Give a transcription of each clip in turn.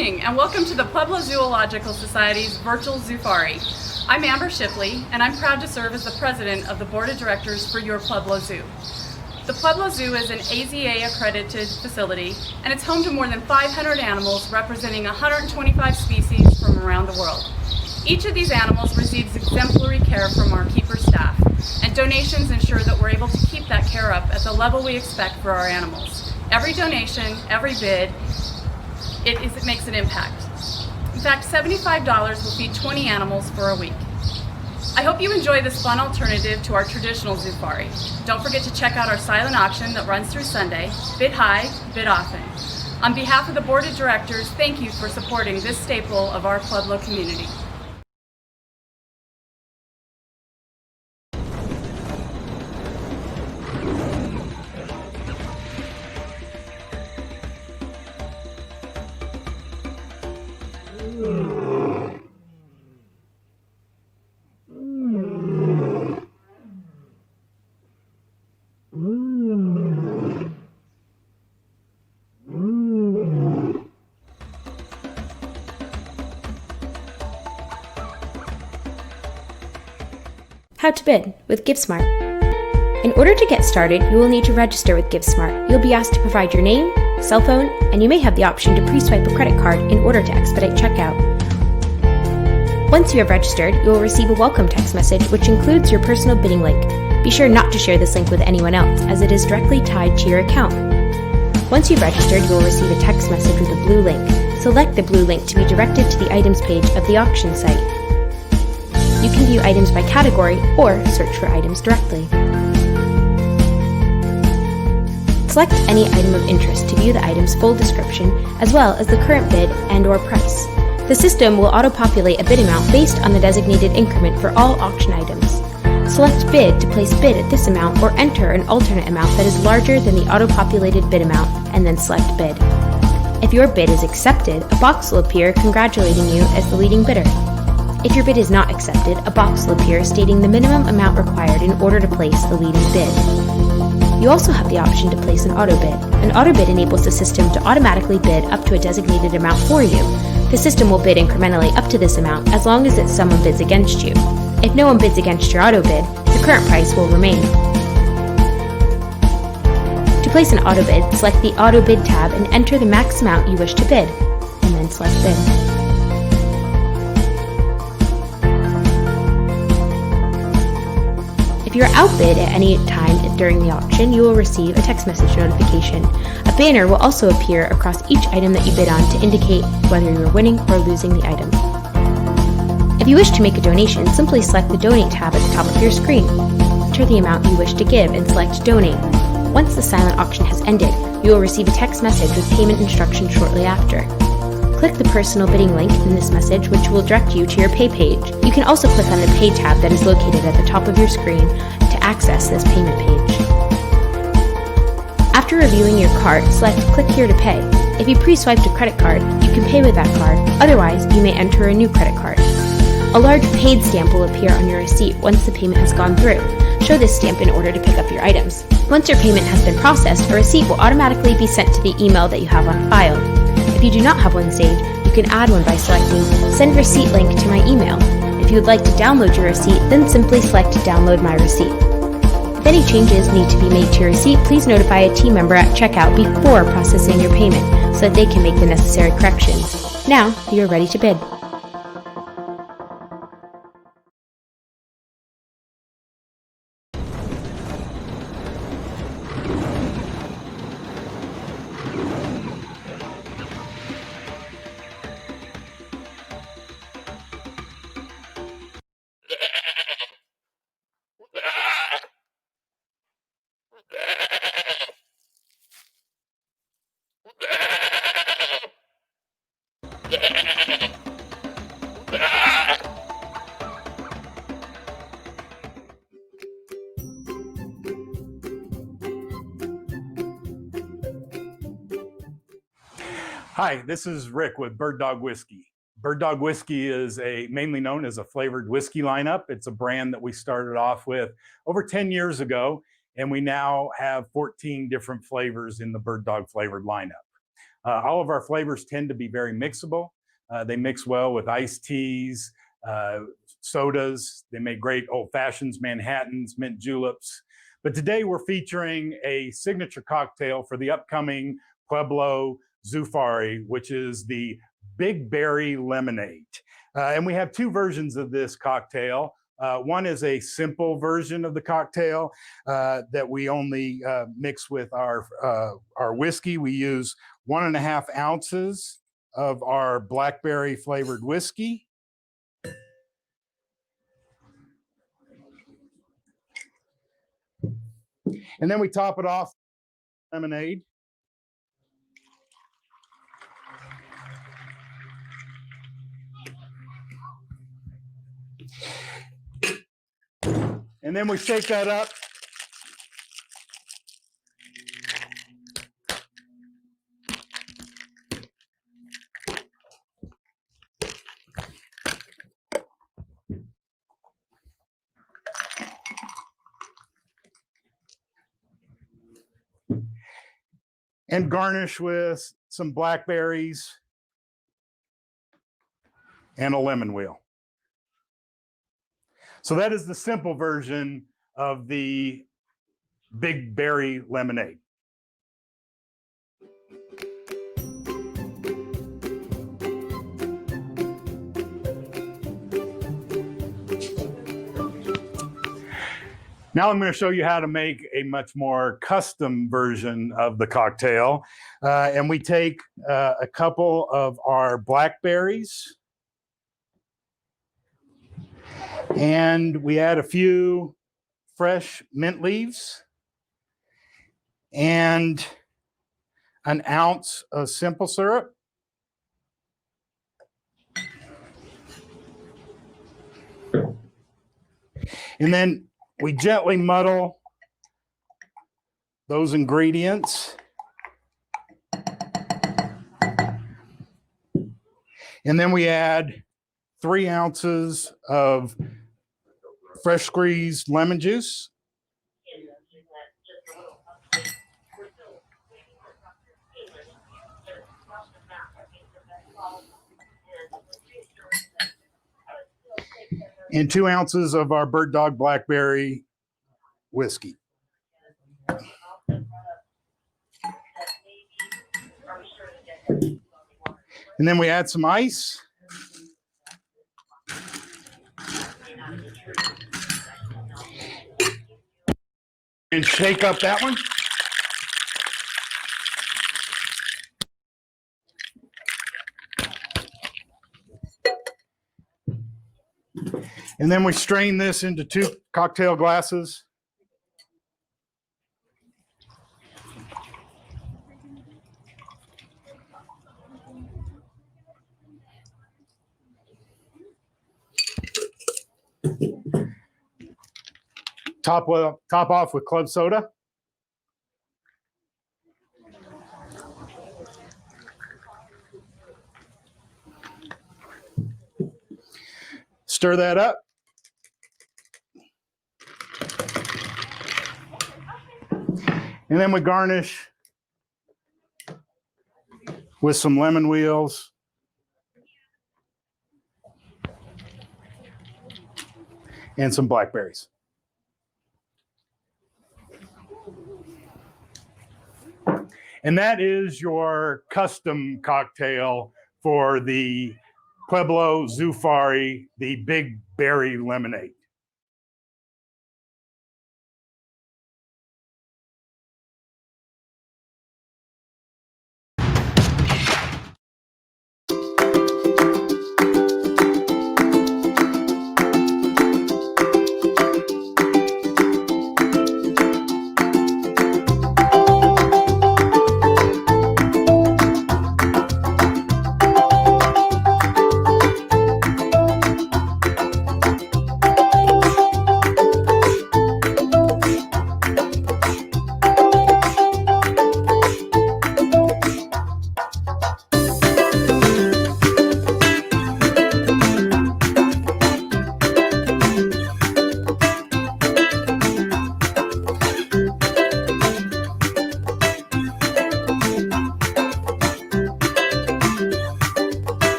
evening and welcome to the Pueblo Zoological Society's virtual Zoofari. I'm Amber Shipley and I'm proud to serve as the president of the board of directors for your Pueblo Zoo. The Pueblo Zoo is an AZA accredited facility, and it's home to more than 500 animals representing 125 species from around the world. Each of these animals receives exemplary care from our keeper staff, and donations ensure that we're able to keep that care up at the level we expect for our animals. Every donation, every bid, it makes an impact. In fact, $75 will feed 20 animals for a week. I hope you enjoy this fun alternative to our traditional Zoofari. Don't forget to check out our silent auction that runs through Sunday. Bid high, bid often. On behalf of the Board of Directors, thank you for supporting this staple of our Pueblo community. How to bid with GiveSmart. In order to get started, you will need to register with GiveSmart. You'll be asked to provide your name, cell phone, and you may have the option to pre-swipe a credit card in order to expedite checkout. Once you have registered, you will receive a welcome text message which includes your personal bidding link. Be sure not to share this link with anyone else, as it is directly tied to your account. Once you've registered, you will receive a text message with a blue link. Select the blue link to be directed to the items page of the auction site. You can view items by category or search for items directly. Select any item of interest to view the item's full description, as well as the current bid and/or price. The system will auto-populate a bid amount based on the designated increment for all auction items. Select Bid to place bid at this amount, or enter an alternate amount that is larger than the auto-populated bid amount, and then select Bid. If your bid is accepted, a box will appear congratulating you as the leading bidder. If your bid is not accepted, a box will appear stating the minimum amount required in order to place the leading bid. You also have the option to place an auto bid. An auto bid enables the system to automatically bid up to a designated amount for you. The system will bid incrementally up to this amount as long as someone bids against you. If no one bids against your auto bid, the current price will remain. To place an auto bid, select the Auto Bid tab and enter the max amount you wish to bid, and then select Bid. If you are outbid at any time during the auction, you will receive a text message notification. A banner will also appear across each item that you bid on to indicate whether you are winning or losing the item. If you wish to make a donation, simply select the Donate tab at the top of your screen. Enter the amount you wish to give and select Donate. Once the silent auction has ended, you will receive a text message with payment instructions shortly after. Click the personal bidding link in this message, which will direct you to your pay page. You can also click on the Pay tab that is located at the top of your screen to access this payment page. After reviewing your cart, select Click here to pay. If you pre-swiped a credit card, you can pay with that card. Otherwise, you may enter a new credit card. A large paid stamp will appear on your receipt once the payment has gone through. Show this stamp in order to pick up your items. Once your payment has been processed, a receipt will automatically be sent to the email that you have on file. If you do not have one saved, you can add one by selecting Send Receipt Link to my email. If you would like to download your receipt, then simply select Download My Receipt. If any changes need to be made to your receipt, please notify a team member at checkout before processing your payment so that they can make the necessary corrections. Now, you are ready to bid. Hi, this is Rick with Bird Dog Whiskey. Bird Dog Whiskey is mainly known as a flavored whiskey lineup. It's a brand that we started off with over 10 years ago, and we now have 14 different flavors in the Bird Dog flavored lineup. All of our flavors tend to be very mixable. They mix well with iced teas, sodas. They make great old fashions, Manhattans, mint juleps. But today we're featuring a signature cocktail for the upcoming Pueblo Zoofari, which is the Big Berry Lemonade. And we have two versions of this cocktail. One is a simple version of the cocktail that we only mix with our whiskey. We use 1.5 ounces of our blackberry flavored whiskey. And then we top it off with lemonade. And then we shake that up. And garnish with some blackberries and a lemon wheel. So that is the simple version of the Big Berry Lemonade. Now I'm going to show you how to make a much more custom version of the cocktail. And we take a couple of our blackberries and we add a few fresh mint leaves and an ounce of simple syrup. And then we gently muddle those ingredients. And then we add 3 ounces of fresh squeezed lemon juice. And 2 ounces of our Bird Dog Blackberry whiskey. And then we add some ice. And shake up that one. And then we strain this into 2 cocktail glasses. Top off with club soda. Stir that up. And then we garnish with some lemon wheels and some blackberries. And that is your custom cocktail for the Pueblo Zoofari, the Big Berry Lemonade.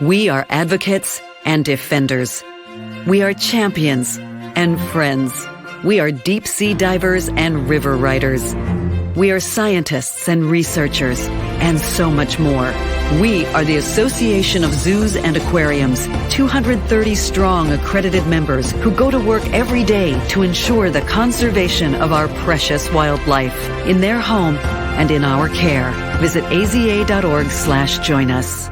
We are advocates and defenders. We are champions and friends. We are deep sea divers and river riders. We are scientists and researchers, and so much more. We are the Association of Zoos and Aquariums, 230 strong accredited members who go to work every day to ensure the conservation of our precious wildlife in their home and in our care. Visit aza.org/join us.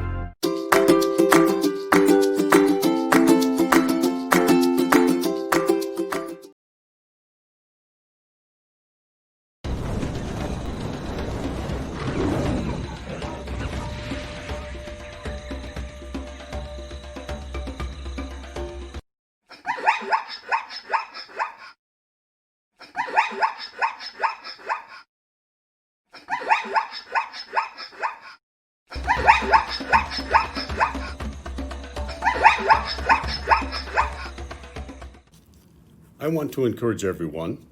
I want to encourage everyone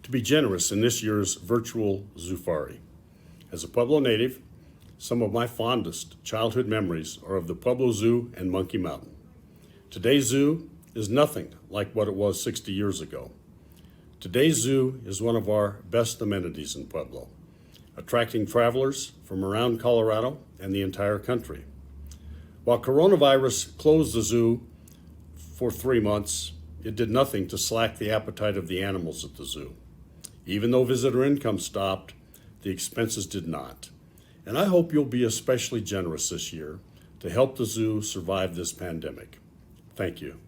to be generous in this year's virtual Zoofari. As a Pueblo native, some of my fondest childhood memories are of the Pueblo Zoo and Monkey Mountain. Today's zoo is nothing like what it was 60 years ago. Today's zoo is one of our best amenities in Pueblo, attracting travelers from around Colorado and the entire country. While coronavirus closed the zoo for 3 months, it did nothing to slack the appetite of the animals at the zoo. Even though visitor income stopped, the expenses did not. And I hope you'll be especially generous this year to help the zoo survive this pandemic. Thank you.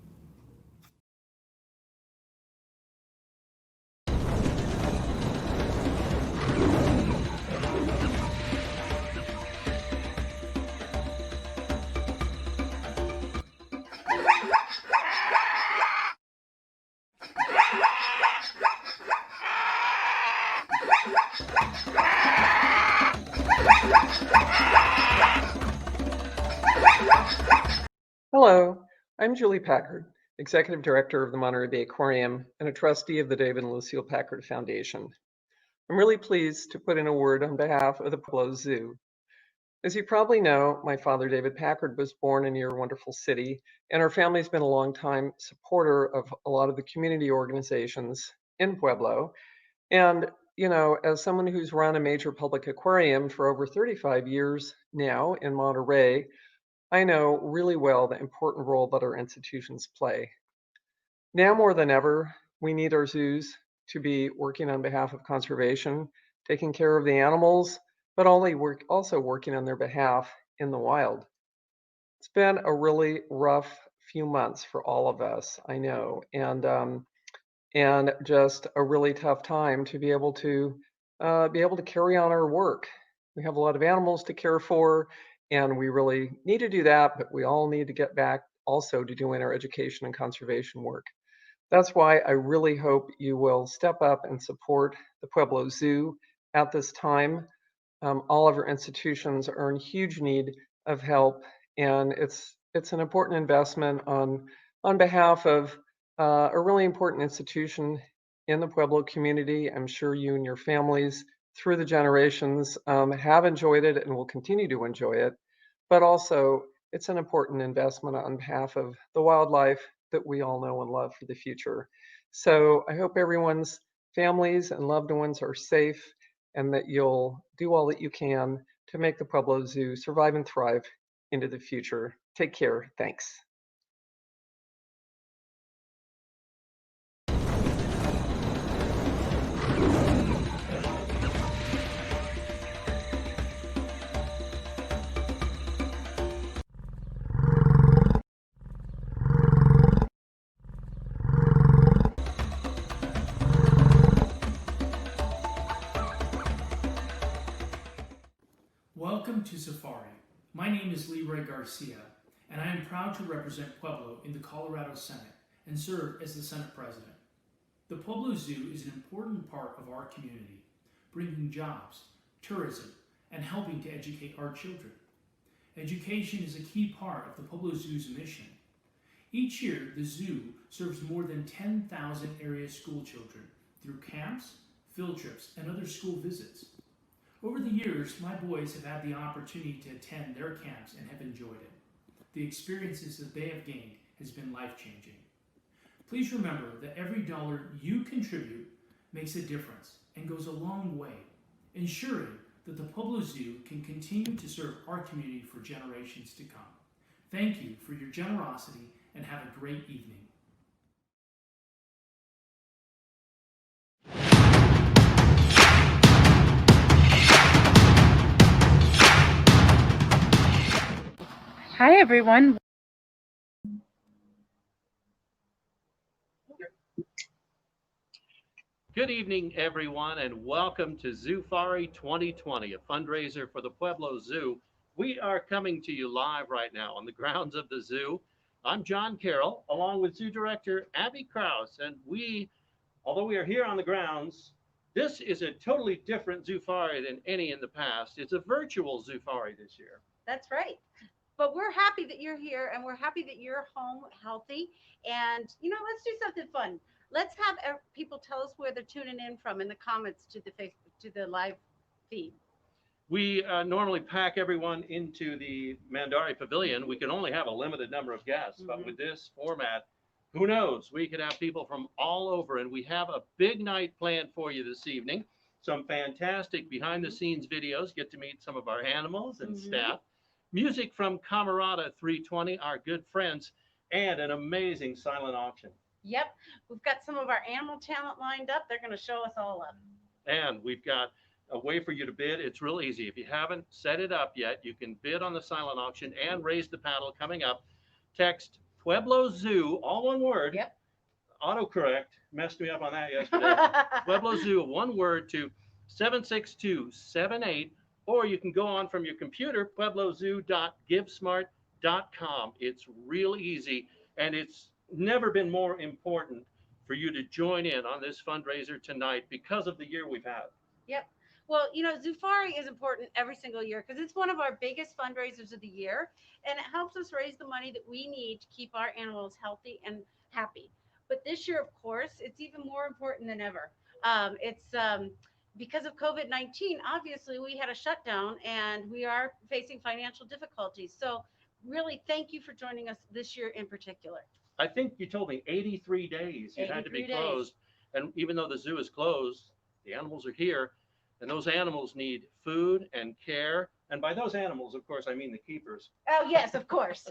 Hello, I'm Julie Packard, Executive Director of the Monterey Bay Aquarium and a trustee of the David and Lucille Packard Foundation. I'm really pleased to put in a word on behalf of the Pueblo Zoo. As you probably know, my father, David Packard, was born in your wonderful city, and our family's been a long-time supporter of a lot of the community organizations in Pueblo. And, you know, as someone who's run a major public aquarium for over 35 years now in Monterey, I know really well the important role that our institutions play. Now more than ever, we need our zoos to be working on behalf of conservation, taking care of the animals, but also working on their behalf in the wild. It's been a really rough few months for all of us, I know, and just a really tough time to be able to carry on our work. We have a lot of animals to care for, and we really need to do that, but we all need to get back also to doing our education and conservation work. That's why I really hope you will step up and support the Pueblo Zoo at this time. All of our institutions are in huge need of help, and it's an important investment on behalf of a really important institution in the Pueblo community. I'm sure you and your families through the generations have enjoyed it and will continue to enjoy it, but also it's an important investment on behalf of the wildlife that we all know and love for the future. So I hope everyone's families and loved ones are safe and that you'll do all that you can to make the Pueblo Zoo survive and thrive into the future. Take care. Thanks. Welcome to Zoofari. My name is Leroy Garcia, and I am proud to represent Pueblo in the Colorado Senate and serve as the Senate President. The Pueblo Zoo is an important part of our community, bringing jobs, tourism, and helping to educate our children. Education is a key part of the Pueblo Zoo's mission. Each year, the zoo serves more than 10,000 area school children through camps, field trips, and other school visits. Over the years, my boys have had the opportunity to attend their camps and have enjoyed it. the experiences that they have gained has been life-changing. Please remember that every dollar you contribute makes a difference and goes a long way, ensuring that the Pueblo Zoo can continue to serve our community for generations to come. Thank you for your generosity and have a great evening. Hi, everyone. Good evening, everyone, and welcome to Zoofari 2020, a fundraiser for the Pueblo Zoo. We are coming to you live right now on the grounds of the zoo. I'm John Carroll, along with Zoo Director Abby Krause, and although we are here on the grounds, this is a totally different Zoofari than any in the past. It's a virtual Zoofari this year. That's right. But we're happy that you're here, and we're happy that you're home healthy. And, let's do something fun. Let's have people tell us where they're tuning in from in the comments to the live feed. We normally pack everyone into the Mandari Pavilion. We can only have a limited number of guests, but with this format, who knows? We could have people from all over, and we have a big night planned for you this evening. Some fantastic behind-the-scenes videos. Get to meet some of our animals and staff. Music from Camarada 320, our good friends, and an amazing silent auction. Yep, we've got some of our animal talent lined up. They're going to show us all up. And we've got a way for you to bid. It's real easy. If you haven't set it up yet, you can bid on the silent auction and raise the paddle coming up. Text Pueblo Zoo, all one word. Yep. Autocorrect messed me up on that yesterday. Pueblo Zoo, one word, to 76278. Or you can go on from your computer, pueblozoo.givesmart.com. It's real easy, and it's never been more important for you to join in on this fundraiser tonight because of the year we've had. Yep. Well, Zoofari is important every single year because it's one of our biggest fundraisers of the year, and it helps us raise the money that we need to keep our animals healthy and happy. But this year, of course, it's even more important than ever. Because of COVID-19, obviously, we had a shutdown and we are facing financial difficulties. So really, thank you for joining us this year in particular. I think you told me 83 days you had to be closed. And even though the zoo is closed, the animals are here. And those animals need food and care. And by those animals, of course, I mean the keepers. Oh, yes, of course.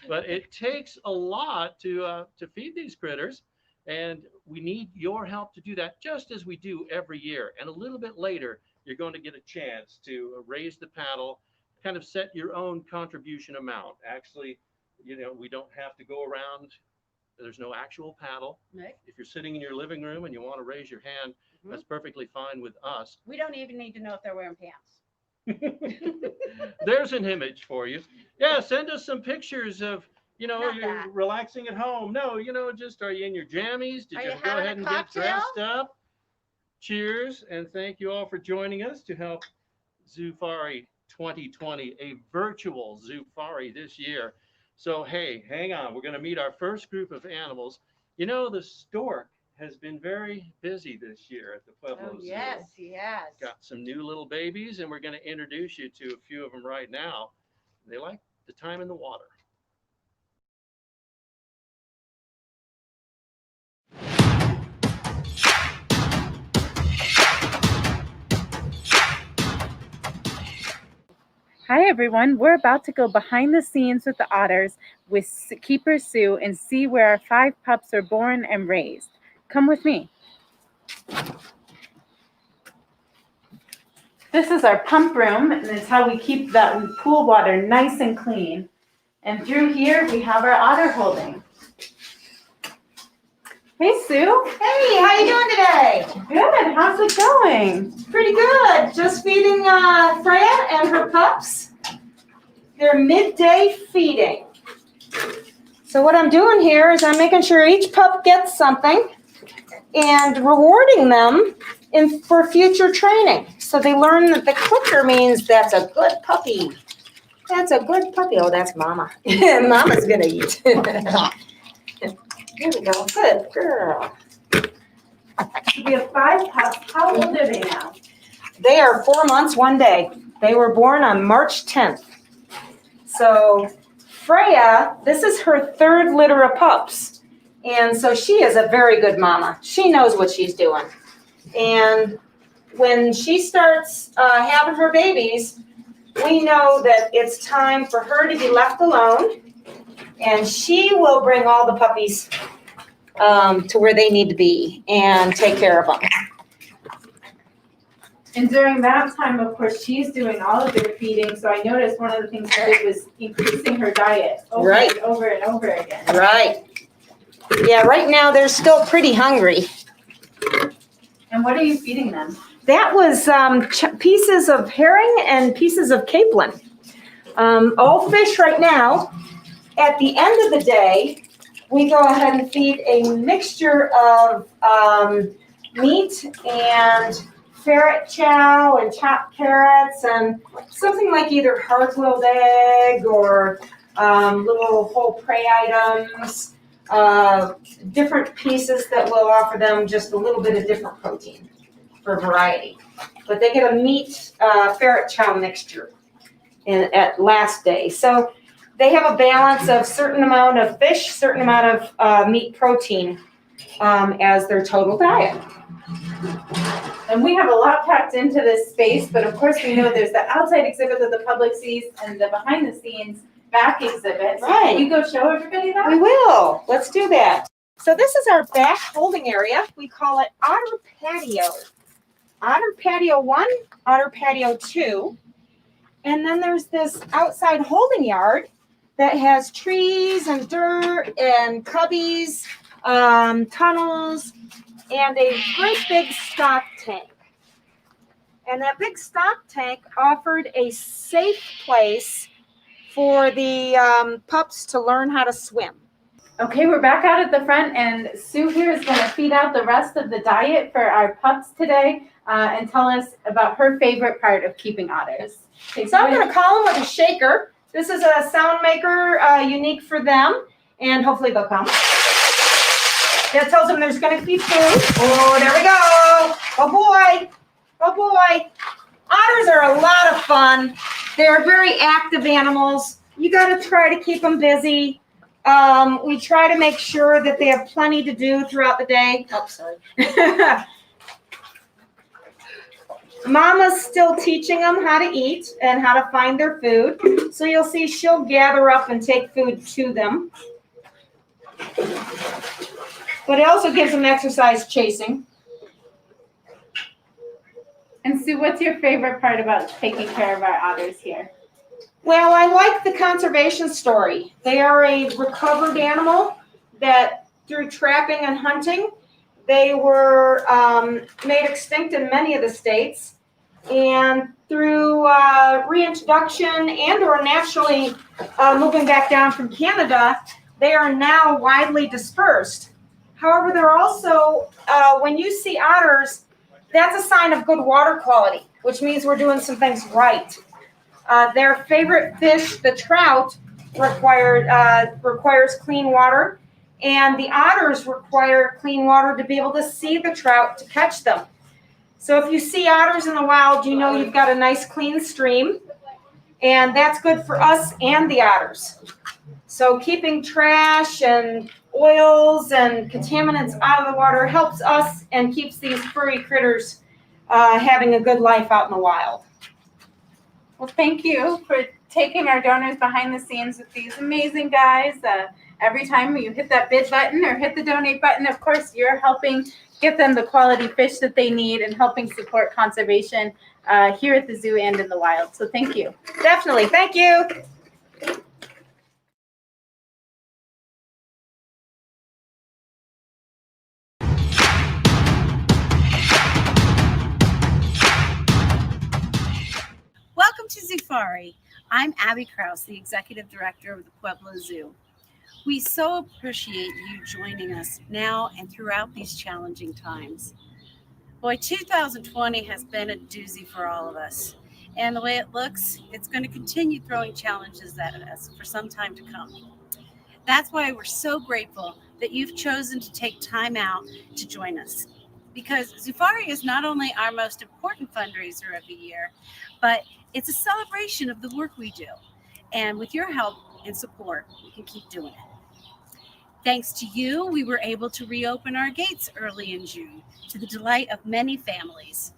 But it takes a lot to feed these critters. And we need your help to do that, just as we do every year. And a little bit later, you're going to get a chance to raise the paddle, kind of set your own contribution amount. Actually, we don't have to go around. There's no actual paddle. Right. If you're sitting in your living room and you want to raise your hand, that's perfectly fine with us. We don't even need to know if they're wearing pants. There's an image for you. Yeah, send us some pictures of, Not you're that. relaxing at home. No, just, are you in your jammies? Did Are you you go having ahead a and get cocktail? dressed up? Cheers, and thank you all for joining us to help Zoofari 2020, a virtual Zoofari this year. So, hey, hang on. We're going to meet our first group of animals. The stork has been very busy this year at the Pueblo Zoo. Yes, yes. Got some new little babies, and we're going to introduce you to a few of them right now. They like the time in the water. Hi, everyone. We're about to go behind the scenes with the otters with Keeper Sue and see where our 5 pups are born and raised. Come with me. This is our pump room, and it's how we keep that pool water nice and clean. And through here, we have our otter holding. Hey, Sue. Hey, how you doing today? Good. How's it going? Pretty good. Just feeding Freya and her pups. They're midday feeding. So what I'm doing here is I'm making sure each pup gets something and rewarding them for future training. So they learn that the clicker means that's a good puppy. That's a good puppy. Oh, that's Mama. Mama's gonna eat. Here we go. Good girl. We have 5 pups. How old are they now? They are 4 months, 1 day. They were born on March 10th. So Freya, this is her third litter of pups. And so she is a very good mama. She knows what she's doing. And when she starts having her babies, we know that it's time for her to be left alone. And she will bring all the puppies to where they need to be and take care of them. And during that time, of course, she's doing all of their feeding. So I noticed one of the things she did was increasing her diet over and over and over again. Right. Yeah, right now they're still pretty hungry. And what are you feeding them? That was pieces of herring and pieces of capelin. All fish right now. At the end of the day, we go ahead and feed a mixture of meat and ferret chow and chopped carrots and something like either hard-boiled egg or little whole prey items, different pieces that will offer them just a little bit of different protein for variety. But they get a meat ferret chow mixture at last day. So they have a balance of certain amount of fish, certain amount of meat protein as their total diet. And we have a lot packed into this space, but of course we know there's the outside exhibit that the public sees and the behind the scenes back exhibit. So Right. Can you go show everybody that? We will. Let's do that. So this is our back holding area. We call it Otter Patio. Otter Patio 1, Otter Patio 2. And then there's this outside holding yard that has trees and dirt and cubbies, tunnels, and a great big stock tank. And that big stock tank offered a safe place for the pups to learn how to swim. Okay, we're back out at the front, and Sue here is going to feed out the rest of the diet for our pups today and tell us about her favorite part of keeping otters. Okay, So I'm going to call them with a shaker. This is a sound maker unique for them, and hopefully they'll come. That tells them there's going to be food. Oh, there we go. Oh boy. Oh boy. Otters are a lot of fun. They're very active animals. You got to try to keep them busy. We try to make sure that they have plenty to do throughout the day. Oh, sorry. Mama's still teaching them how to eat and how to find their food. So you'll see she'll gather up and take food to them. But it also gives them exercise chasing. And Sue, what's your favorite part about taking care of our otters here? Well, I like the conservation story. They are a recovered animal that through trapping and hunting, they were made extinct in many of the states. And through reintroduction and or naturally moving back down from Canada, they are now widely dispersed. However, they're also, when you see otters, that's a sign of good water quality, which means we're doing some things right. Their favorite fish, the trout, requires clean water, and the otters require clean water to be able to see the trout to catch them. So if you see otters in the wild, you know you've got a nice clean stream, and that's good for us and the otters. So keeping trash and oils and contaminants out of the water helps us and keeps these furry critters having a good life out in the wild. Well, thank you for taking our donors behind the scenes with these amazing guys. Every time you hit that bid button or hit the donate button, of course, you're helping get them the quality fish that they need and helping support conservation here at the zoo and in the wild. So thank you. Definitely. Thank you. Welcome to Zoofari. I'm Abby Krause, the Executive Director of the Pueblo Zoo. We so appreciate you joining us now and throughout these challenging times. Boy, 2020 has been a doozy for all of us. And the way it looks, it's going to continue throwing challenges at us for some time to come. That's why we're so grateful that you've chosen to take time out to join us. Because Zoofari is not only our most important fundraiser of the year, but it's a celebration of the work we do. And with your help, and support, we can keep doing it. Thanks to you, we were able to reopen our gates early in June to the delight of many families.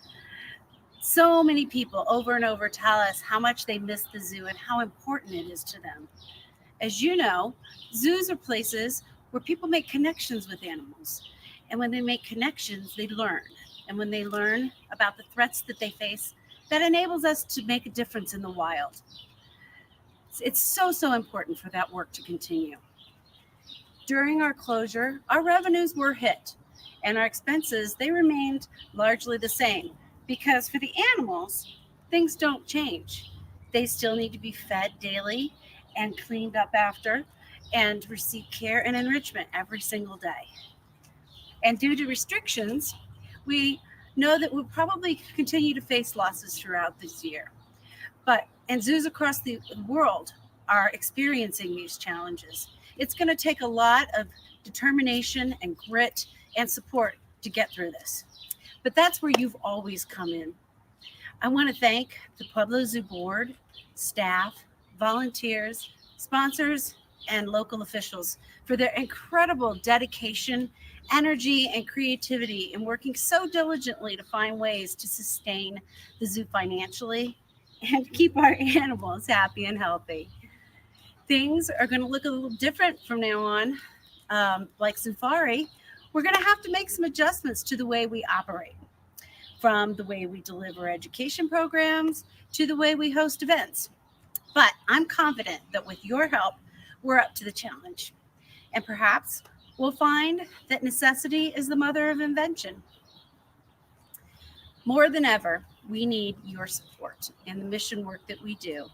So many people over and over tell us how much they miss the zoo and how important it is to them. As you know, zoos are places where people make connections with animals. And when they make connections, they learn. And when they learn about the threats that they face, that enables us to make a difference in the wild. It's so important for that work to continue. During our closure, our revenues were hit, and our expenses, they remained largely the same, because for the animals, things don't change. They still need to be fed daily and cleaned up after and receive care and enrichment every single day. And due to restrictions, we know that we'll probably continue to face losses throughout this year. And zoos across the world are experiencing these challenges. It's going to take a lot of determination and grit and support to get through this. But that's where you've always come in. I want to thank the Pueblo Zoo board, staff, volunteers, sponsors, and local officials for their incredible dedication, energy, and creativity in working so diligently to find ways to sustain the zoo financially and keep our animals happy and healthy. Things are going to look a little different from now on. Like Zoofari, we're going to have to make some adjustments to the way we operate, from the way we deliver education programs to the way we host events. But I'm confident that with your help, we're up to the challenge. And perhaps we'll find that necessity is the mother of invention. More than ever, we need your support in the mission work that we do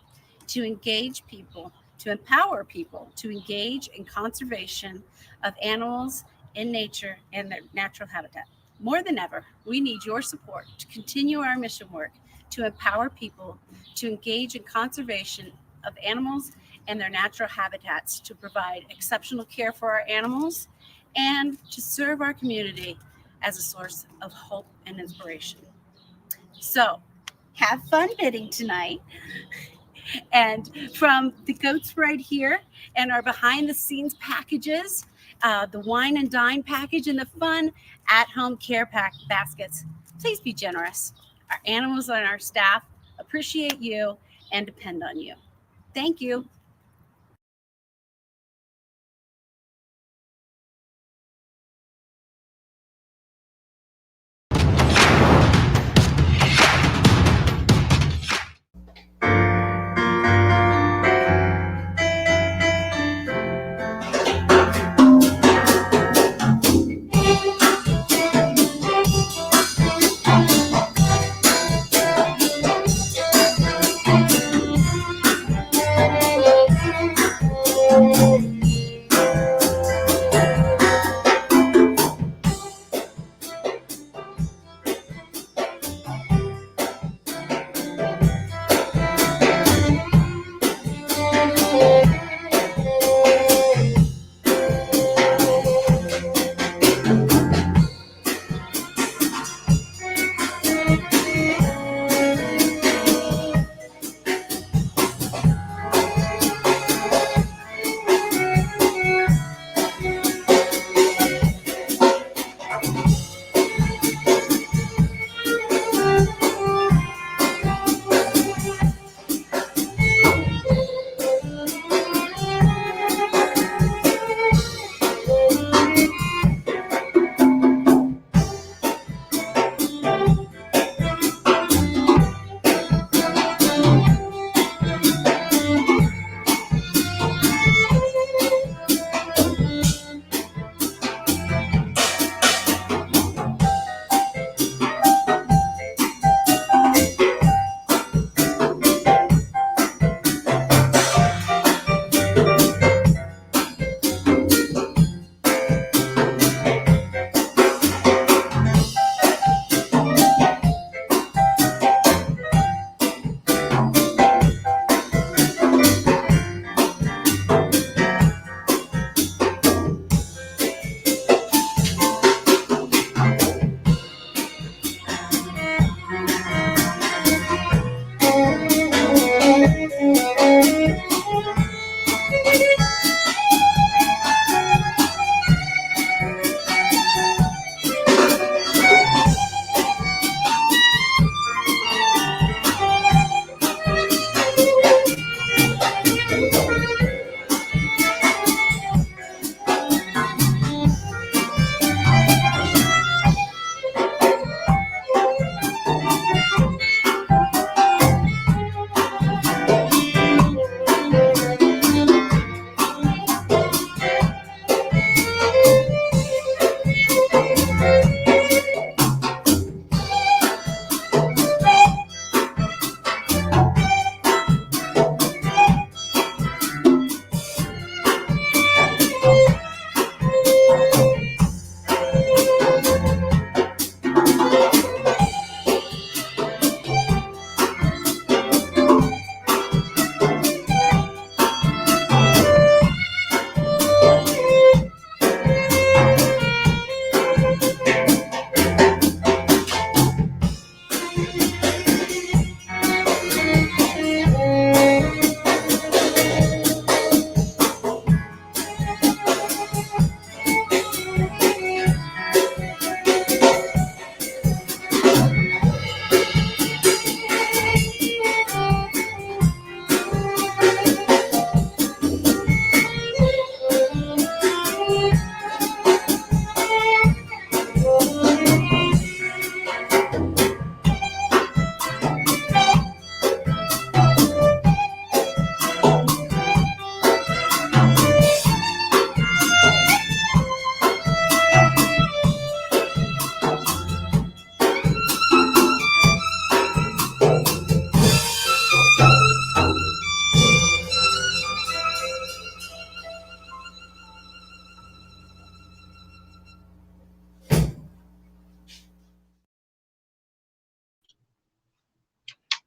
to engage people, to empower people to engage in conservation of animals in nature and their natural habitat. More than ever, we need your support to continue our mission work to empower people to engage in conservation of animals and their natural habitats, to provide exceptional care for our animals, and to serve our community as a source of hope and inspiration. So, have fun bidding tonight. And from the goats right here and our behind the scenes packages, the wine and dine package and the fun at-home care baskets, please be generous. Our animals and our staff appreciate you and depend on you. Thank you.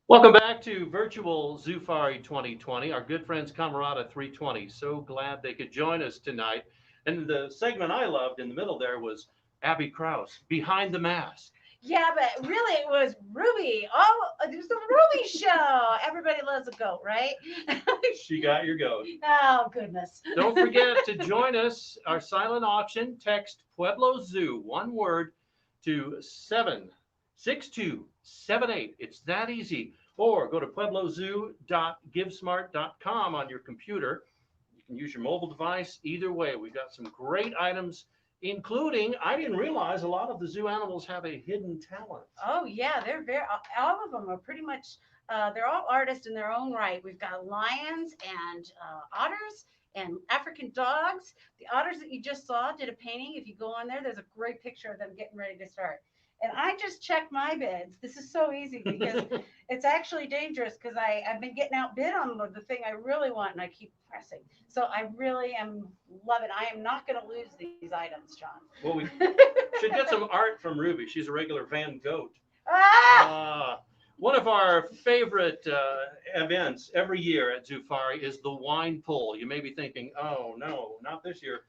Welcome back to Virtual Zoofari 2020. Our good friends Camarada 320. So glad they could join us tonight. And the segment I loved in the middle there was Abby Krause, Behind the Mask. Yeah, but really it was Ruby. Oh, it was the Ruby show. Everybody loves a goat, right? She got your goat. Oh, goodness. Don't forget to join us. Our silent auction, text Pueblo Zoo, one word, to 76278. It's that easy. Or go to pueblozoo.givesmart.com on your computer. You can use your mobile device. Either way, we've got some great items, including, I didn't realize a lot of the zoo animals have a hidden talent. Oh, yeah, they're very, all of them are pretty much, they're all artists in their own right. We've got lions and otters and African dogs. The otters that you just saw did a painting. If you go on there, there's a great picture of them getting ready to start. And I just checked my bids. This is so easy because it's actually dangerous because I've been getting outbid on the thing I really want and I keep pressing. So I really am loving. I am not going to lose these items, John. Well, we should get some art from Ruby. She's a regular Van Gogh. One of our favorite events every year at Zoofari is the wine pull. You may be thinking, oh, no, not this year.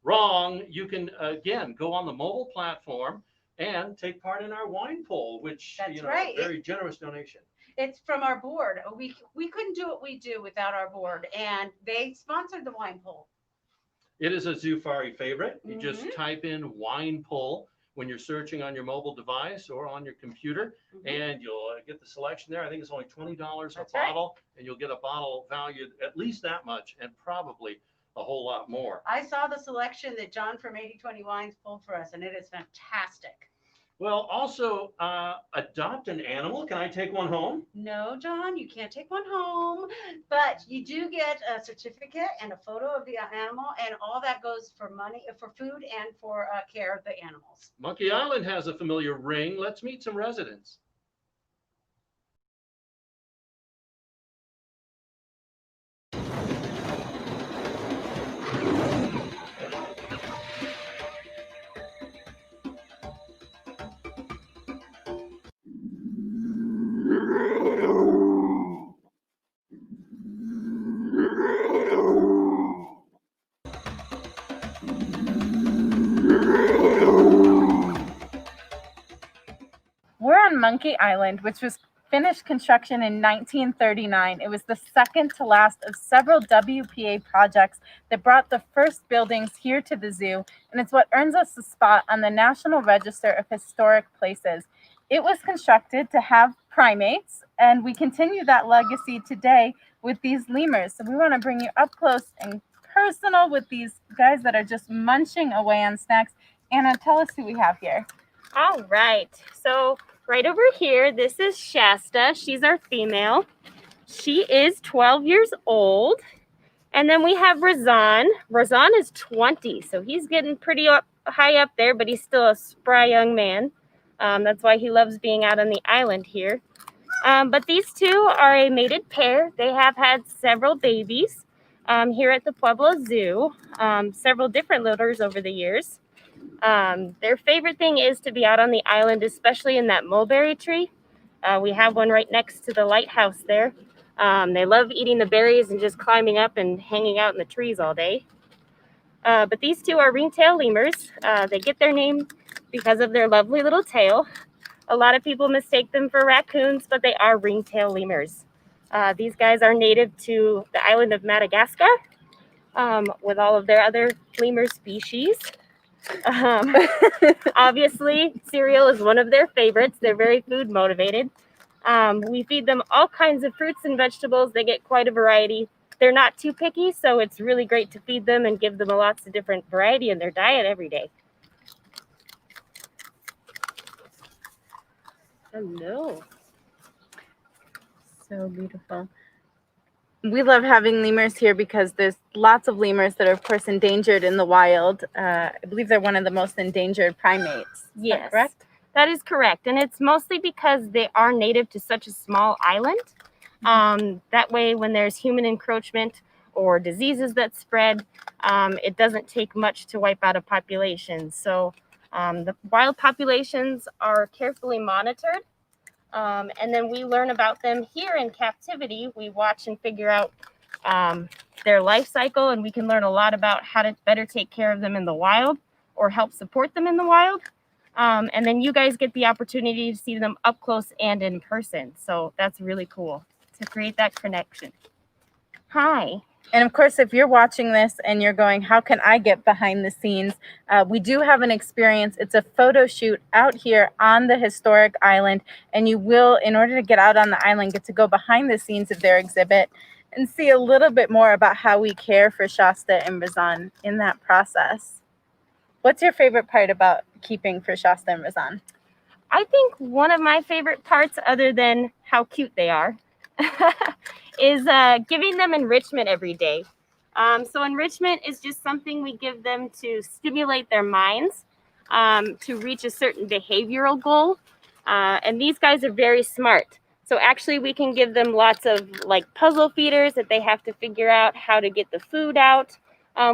Wrong. You can, again, go on the mobile platform and take part in our wine pull, which, That's right. A very generous donation. It's from our board. We couldn't do what we do without our board, and they sponsored the wine pull. It is a Zoofari favorite. You just type in wine pull when you're searching on your mobile device or on your computer, and you'll get the selection there. I think it's only $20 a bottle, and you'll get a bottle valued at least that much and probably a whole lot more. I saw the selection that John from 80/20 Wines pulled for us, and it is fantastic. Well, also adopt an animal. Can I take one home? No, John, you can't take one home, but you do get a certificate and a photo of the animal, and all that goes for money, for food, and for care of the animals. Monkey Island has a familiar ring. Let's meet some residents. We're on Monkey Island, which was finished construction in 1939. It was the second to last of several WPA projects that brought the first buildings here to the zoo, and it's what earns us a spot on the National Register of Historic Places. It was constructed to have primates, and we continue that legacy today with these lemurs. So we want to bring you up close and personal with these guys that are just munching away on snacks. Anna, tell us who we have here. All right, so right over here, this is Shasta. She's our female. She is 12 years old. And then we have Razan. Razan is 20, so he's getting pretty high up there, but he's still a spry young man. That's why he loves being out on the island here. But these two are a mated pair. They have had several babies here at the Pueblo Zoo, several different litters over the years. Their favorite thing is to be out on the island, especially in that mulberry tree. We have one right next to the lighthouse there. They love eating the berries and just climbing up and hanging out in the trees all day. But these two are ringtail lemurs. They get their name because of their lovely little tail. A lot of people mistake them for raccoons, but they are ringtail lemurs. These guys are native to the island of Madagascar, with all of their other lemur species. Obviously, cereal is one of their favorites. They're very food motivated. We feed them all kinds of fruits and vegetables. They get quite a variety. They're not too picky, so it's really great to feed them and give them lots of different variety in their diet every day. Hello. So beautiful. We love having lemurs here because there's lots of lemurs that are, of course, endangered in the wild. I believe they're one of the most endangered primates. Yes, Is that correct? That is correct. And it's mostly because they are native to such a small island. That way, when there's human encroachment or diseases that spread, it doesn't take much to wipe out a population. So the wild populations are carefully monitored. And then we learn about them here in captivity. We watch and figure out their life cycle, and we can learn a lot about how to better take care of them in the wild or help support them in the wild. And then you guys get the opportunity to see them up close and in person. So that's really cool to create that connection. Hi. And of course, if you're watching this and you're going, how can I get behind the scenes? We do have an experience. It's a photo shoot out here on the historic island. And you will, in order to get out on the island, get to go behind the scenes of their exhibit and see a little bit more about how we care for Shasta and Razan in that process. What's your favorite part about keeping for Shasta and Razan? I think one of my favorite parts, other than how cute they are, is giving them enrichment every day. So enrichment is just something we give them to stimulate their minds, to reach a certain behavioral goal. And these guys are very smart. So actually we can give them lots of like puzzle feeders that they have to figure out how to get the food out.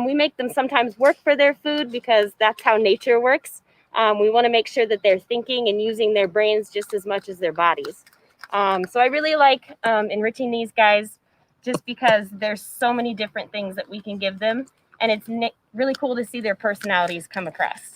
We make them sometimes work for their food because that's how nature works. We want to make sure that they're thinking and using their brains just as much as their bodies. So I really like enriching these guys just because there's so many different things that we can give them. And it's really cool to see their personalities come across.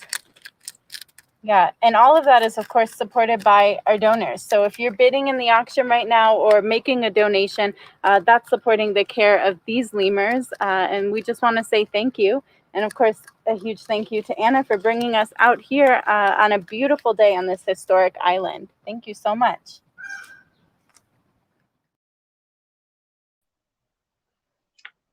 Yeah, and all of that is, of course, supported by our donors. So if you're bidding in the auction right now or making a donation, that's supporting the care of these lemurs. And we just want to say thank you. And of course, a huge thank you to Anna for bringing us out here on a beautiful day on this historic island. Thank you so much.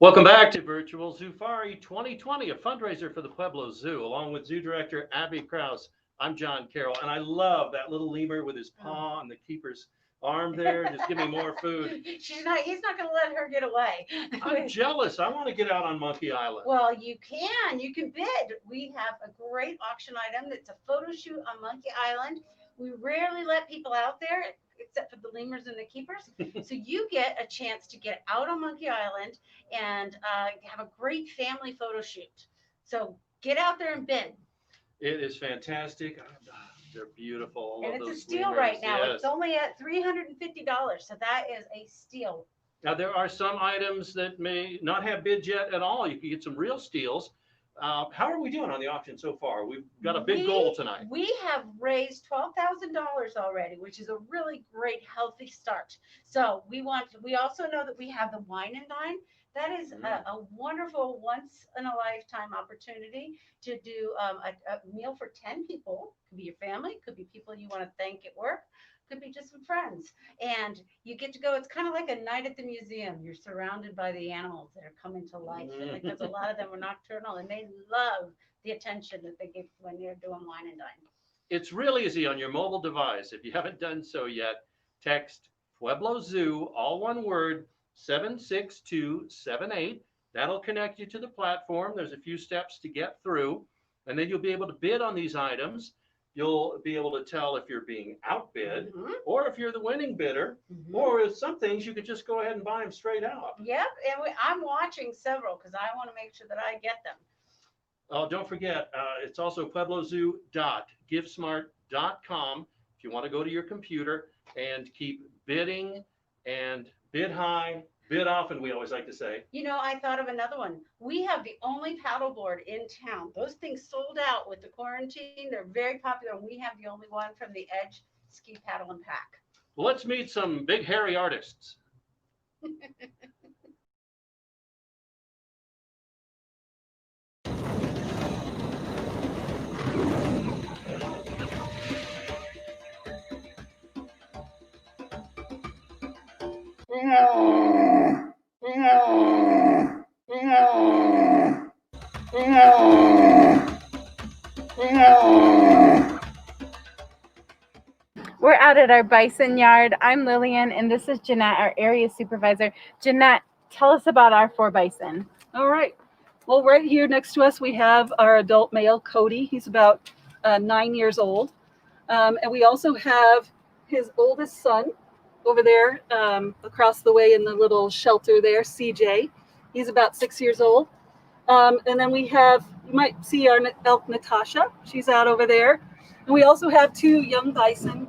Welcome back to Virtual Zoofari 2020, a fundraiser for the Pueblo Zoo, along with Zoo Director Abby Krause. I'm John Carroll, and I love that little lemur with his paw on the keeper's arm there. Just give me more food. He's not going to let her get away. I'm jealous. I want to get out on Monkey Island. Well, you can bid. We have a great auction item that's a photo shoot on Monkey Island. We rarely let people out there except for the lemurs and the keepers. So you get a chance to get out on Monkey Island and have a great family photo shoot. So get out there and bid. It is fantastic. They're beautiful. And it's a steal right now. Yes. It's only at $350. So that is a steal. Now, there are some items that may not have bids yet at all. You can get some real steals. How are we doing on the auction so far? We've got a big goal tonight. We have raised $12,000 already, which is a really great, healthy start. So we also know that we have the wine and dine. That is a wonderful once-in-a-lifetime opportunity to do a meal for 10 people. Could be your family, could be people you want to thank at work, could be just some friends. And you get to go, it's kind of like a night at the museum. You're surrounded by the animals that are coming to life. And because a lot of them are nocturnal, and they love the attention that they get when they're doing wine and dine. It's real easy on your mobile device. If you haven't done so yet, text Pueblo Zoo, all one word, 76278. That'll connect you to the platform. There's a few steps to get through, and then you'll be able to bid on these items. You'll be able to tell if you're being outbid or if you're the winning bidder, or with some things you could just go ahead and buy them straight out. Yep, and I'm watching several because I want to make sure that I get them. Oh, don't forget, it's also pueblozoo.givesmart.com if you want to go to your computer and keep bidding and bid high, bid often, we always like to say. You know, I thought of another one. We have the only paddleboard in town. Those things sold out with the quarantine. They're very popular, and we have the only one from the Edge Ski Paddle and Pack. Well, let's meet some big hairy artists. We're out at our bison yard. I'm Lillian, and this is Jeanette, our area supervisor. Jeanette, tell us about our 4 bison. All right. Well, right here next to us, we have our adult male, Cody. He's about 9 years old. And we also have his oldest son over there across the way in the little shelter there, CJ. He's about 6 years old. And then we have, you might see our elk, Natasha. She's out over there. And we also have 2 young bison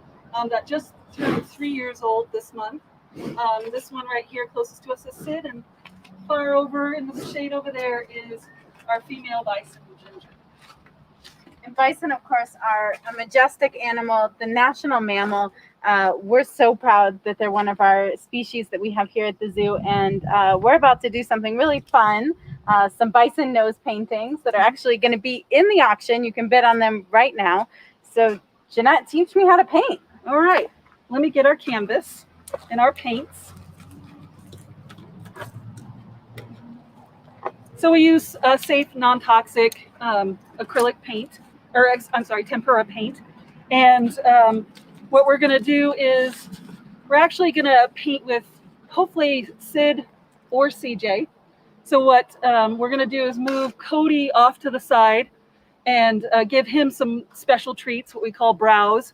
that just turned 3 years old this month. This one right here closest to us is Sid, and far over in the shade over there is our female bison, Ginger. And bison, of course, are a majestic animal, the national mammal. We're so proud that they're one of our species that we have here at the zoo, and we're about to do something really fun. Some bison nose paintings that are actually going to be in the auction. You can bid on them right now. So, Jeanette, teach me how to paint. All right, let me get our canvas and our paints. So we use safe, non-toxic acrylic paint, or I'm sorry, tempera paint. And what we're going to do is we're actually going to paint with hopefully Sid or CJ. So what we're going to do is move Cody off to the side and give him some special treats, what we call brows,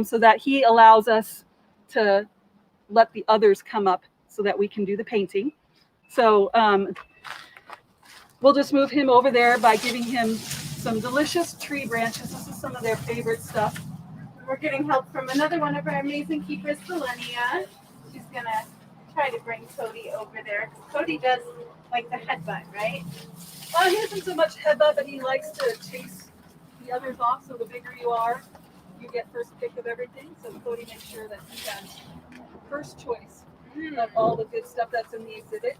so that he allows us to let the others come up so that we can do the painting. So we'll just move him over there by giving him some delicious tree branches. This is some of their favorite stuff. We're getting help from another one of our amazing keepers, Selenia. She's going to try to bring Cody over there. Cody does like the headbutt, right? He isn't so much headbutt, but he likes to chase the others off. So the bigger you are, you get first pick of everything. So Cody makes sure that he has first choice of all the good stuff that's in the exhibit.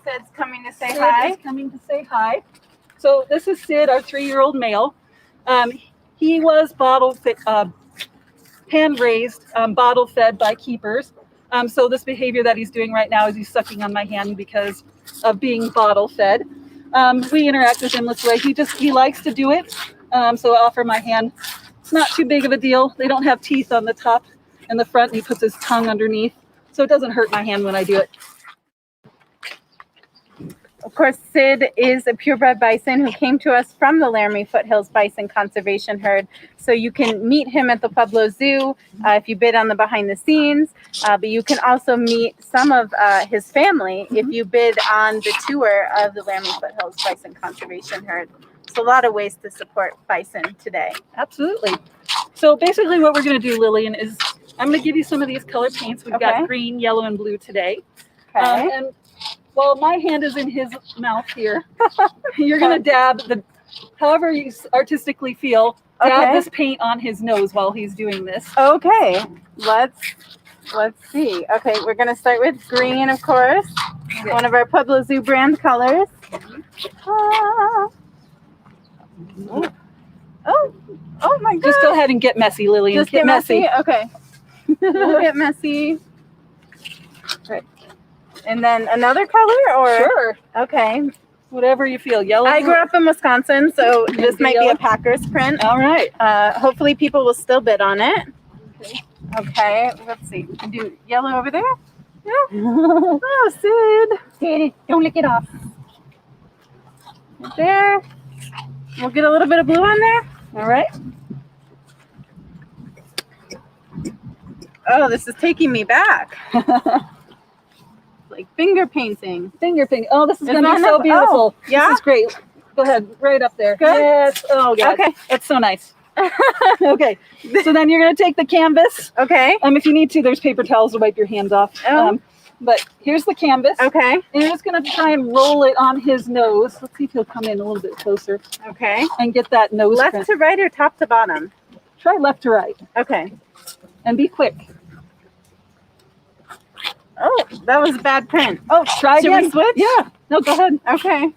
Sid's coming to say hi. Sid is coming to say hi. So this is Sid, our 3-year-old male. He was hand-raised, bottle-fed by keepers. So this behavior that he's doing right now is he's sucking on my hand because of being bottle-fed. We interact with him this way. He likes to do it. So I offer my hand. It's not too big of a deal. They don't have teeth on the top and the front. And he puts his tongue underneath. So it doesn't hurt my hand when I do it. Of course, Sid is a purebred bison who came to us from the Laramie Foothills Bison Conservation Herd. So you can meet him at the Pueblo Zoo if you bid on the behind the scenes. But you can also meet some of his family if you bid on the tour of the Laramie Foothills Bison Conservation Herd. So a lot of ways to support bison today. Absolutely. So basically what we're going to do, Lillian, is I'm going to give you some of these color paints. We've got green, yellow, and blue today. Okay. And while my hand is in his mouth here, you're going to dab however you artistically feel, dab this paint on his nose while he's doing this. Okay, let's see. Okay, we're going to start with green, of course. Okay. One of our Pueblo Zoo brand colors. Oh my God. Just go ahead and get messy, Lillian. Just get messy? Okay. We'll get messy. Right. And then another color, or? Sure. Okay. Whatever you feel. Yellow. I grew up in Wisconsin, so this might be a Packers print. All right. Hopefully people will still bid on it. Okay. Let's see. We can do yellow over there. Yeah. Oh, Sid. Sid, don't lick it off. Right there. We'll get a little bit of blue on there. All right. Oh, this is taking me back. Like finger painting. Finger painting. Oh, this is going to be so beautiful. Oh, yeah? This is great. Go ahead. Right up there. Good? Yes. Oh, God. Okay. That's so nice. Okay. So then you're going to take the canvas. Okay. If you need to, there's paper towels to wipe your hands off. But here's the canvas. Okay. And you're just going to try and roll it on his nose. Let's see if he'll come in a little bit closer. Okay. And get that nose left print. to right or top to bottom? Try left to right. Okay. And be quick. Oh, that was a bad print. Oh, try again. Should we switch? Yeah. No, go ahead. Okay.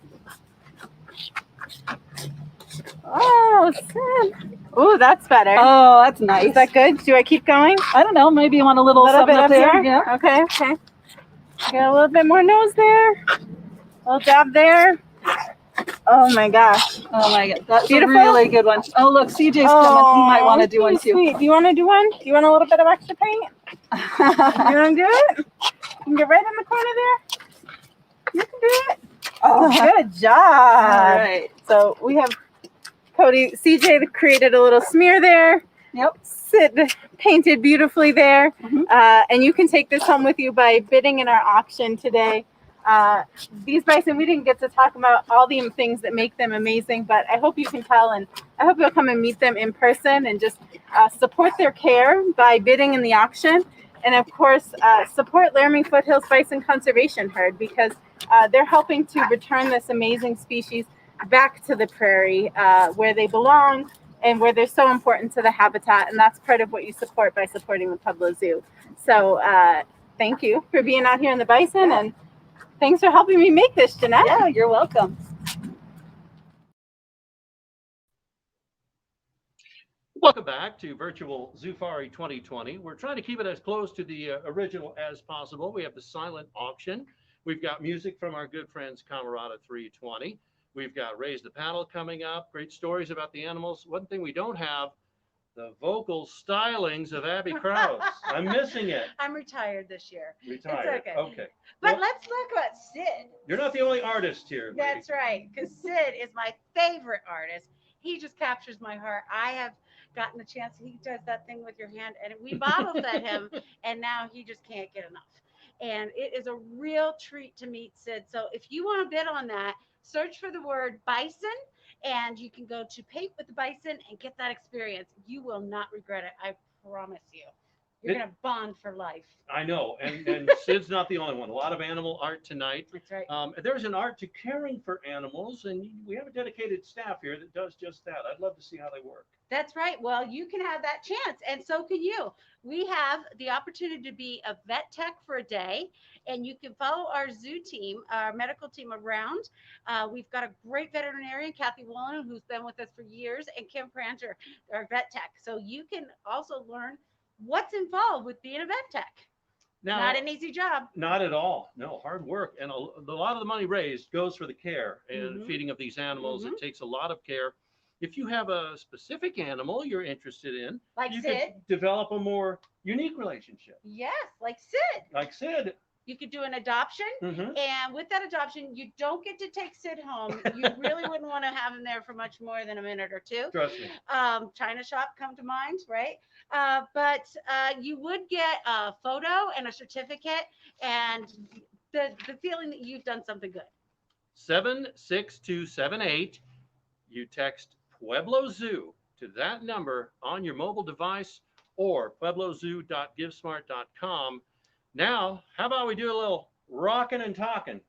Oh, Sid. Oh, that's better. Oh, that's nice. Is that good? Do I keep going? I don't know. Maybe you want a little bit something up there. there? Yeah. Okay. Okay. Get a little bit more nose there. A little dab there. Oh my gosh. Oh my God. That's beautiful. A really good one. Oh, look, CJ's coming. He might want to do one too. Sweet. Do you want to do one? Do you want a little bit of extra paint? You want to do it? You can get right in the corner there. You can do it. Oh, good job. All right. So we have CJ created a little smear there. Yep. Sid painted beautifully there. And you can take this home with you by bidding in our auction today. These bison, we didn't get to talk about all the things that make them amazing, but I hope you can tell, and I hope you'll come and meet them in person and just support their care by bidding in the auction. And of course, support Laramie Foothills Bison Conservation Herd, because they're helping to return this amazing species back to the prairie where they belong and where they're so important to the habitat. And that's part of what you support by supporting the Pueblo Zoo. So thank you for being out here in the bison, and thanks for helping me make this, Jeanette. Yeah, you're welcome. Welcome back to Virtual Zoofari 2020. We're trying to keep it as close to the original as possible. We have the silent auction. We've got music from our good friends Camarada 320. We've got Raise the Paddle coming up. Great stories about the animals. One thing we don't have, the vocal stylings of Abby Krause. I'm missing it. I'm retired this year. Retired. It's Okay. But Well, let's talk about Sid. you're not the only artist here. lady. That's right, because Sid is my favorite artist. He just captures my heart. I have gotten the chance. He does that thing with your hand, and we bottle fed him, and now he just can't get enough. And it is a real treat to meet Sid. So if you want to bid on that, search for the word bison, and you can go to Paint with the Bison and get that experience. You will not regret it. I promise you. You're going to bond for life. I know, and Sid's not the only one. A lot of animal art tonight. That's right. There's an art to caring for animals, and we have a dedicated staff here that does just that. I'd love to see how they work. That's right. Well, you can have that chance, and so can you. We have the opportunity to be a vet tech for a day, and you can follow our zoo team, our medical team around. We've got a great veterinarian, Kathy Woolen, who's been with us for years, and Kim Prancher, our vet tech. So you can also learn what's involved with being a vet tech. Now, Not an easy job. Not at all. No, hard work. And a lot of the money raised goes for the care and Mhm. feeding of these animals. Mhm. It takes a lot of care. If you have a specific animal you're interested in, Like you Sid. could develop a more unique relationship. Yes, like Sid. Like Sid. You could do an adoption, Mhm. and with that adoption, you don't get to take Sid home. You really wouldn't want to have him there for much more than a minute or two. Trust me. China shop come to mind, right? But you would get a photo and a certificate, and the feeling that you've done something good. 76278. You text Pueblo Zoo to that number on your mobile device or pueblozoo.givesmart.com. Now, how about we do a little rocking and talking?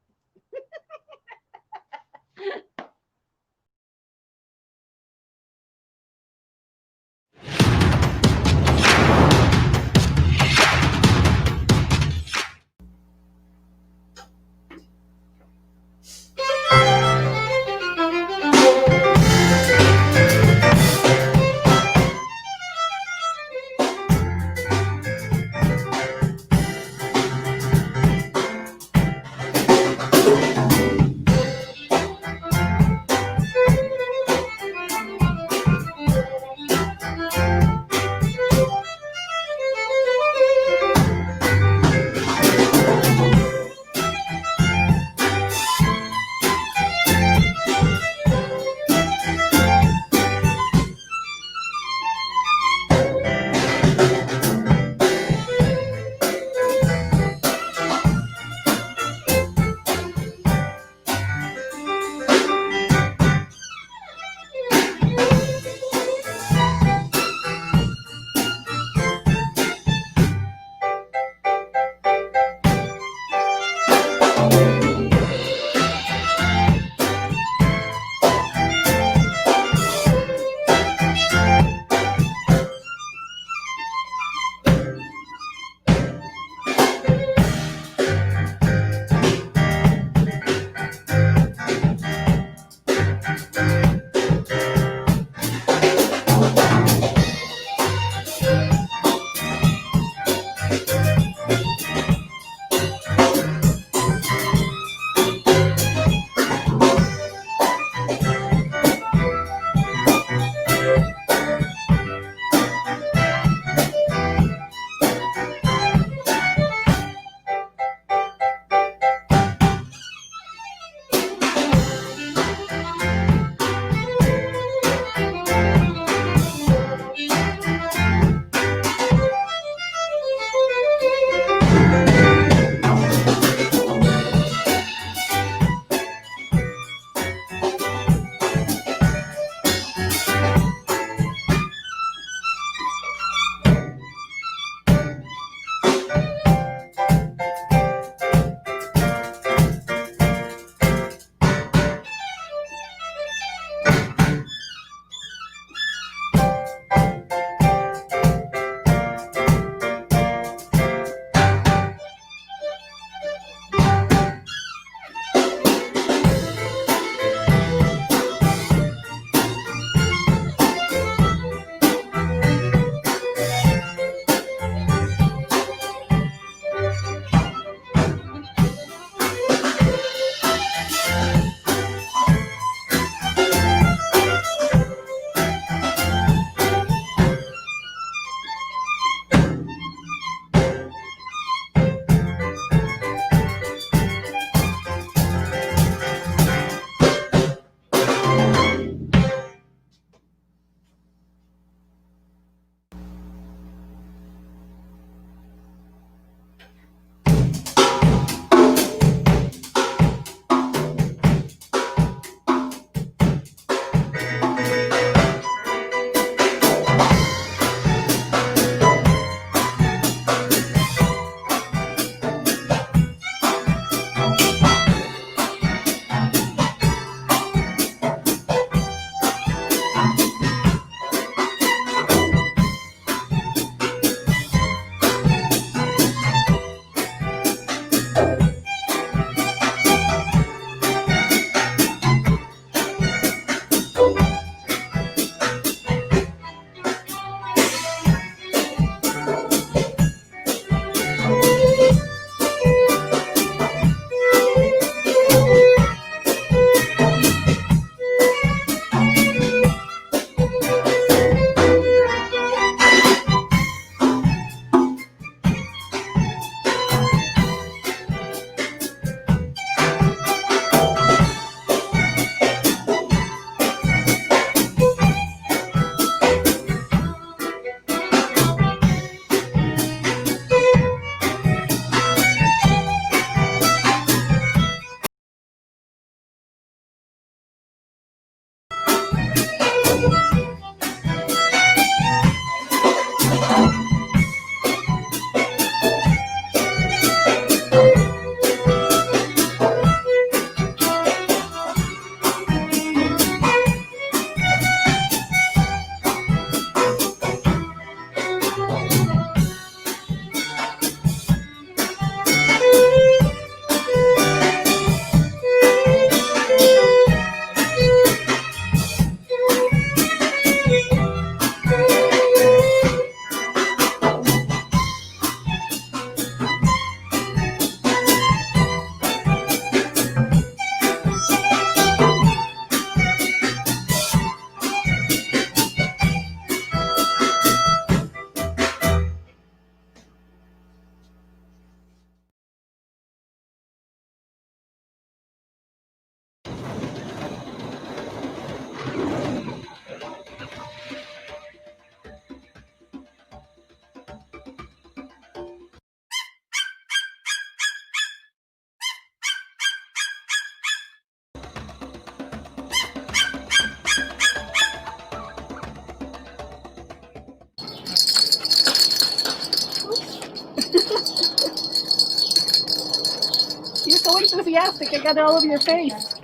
enthusiastic. I got it all over your face.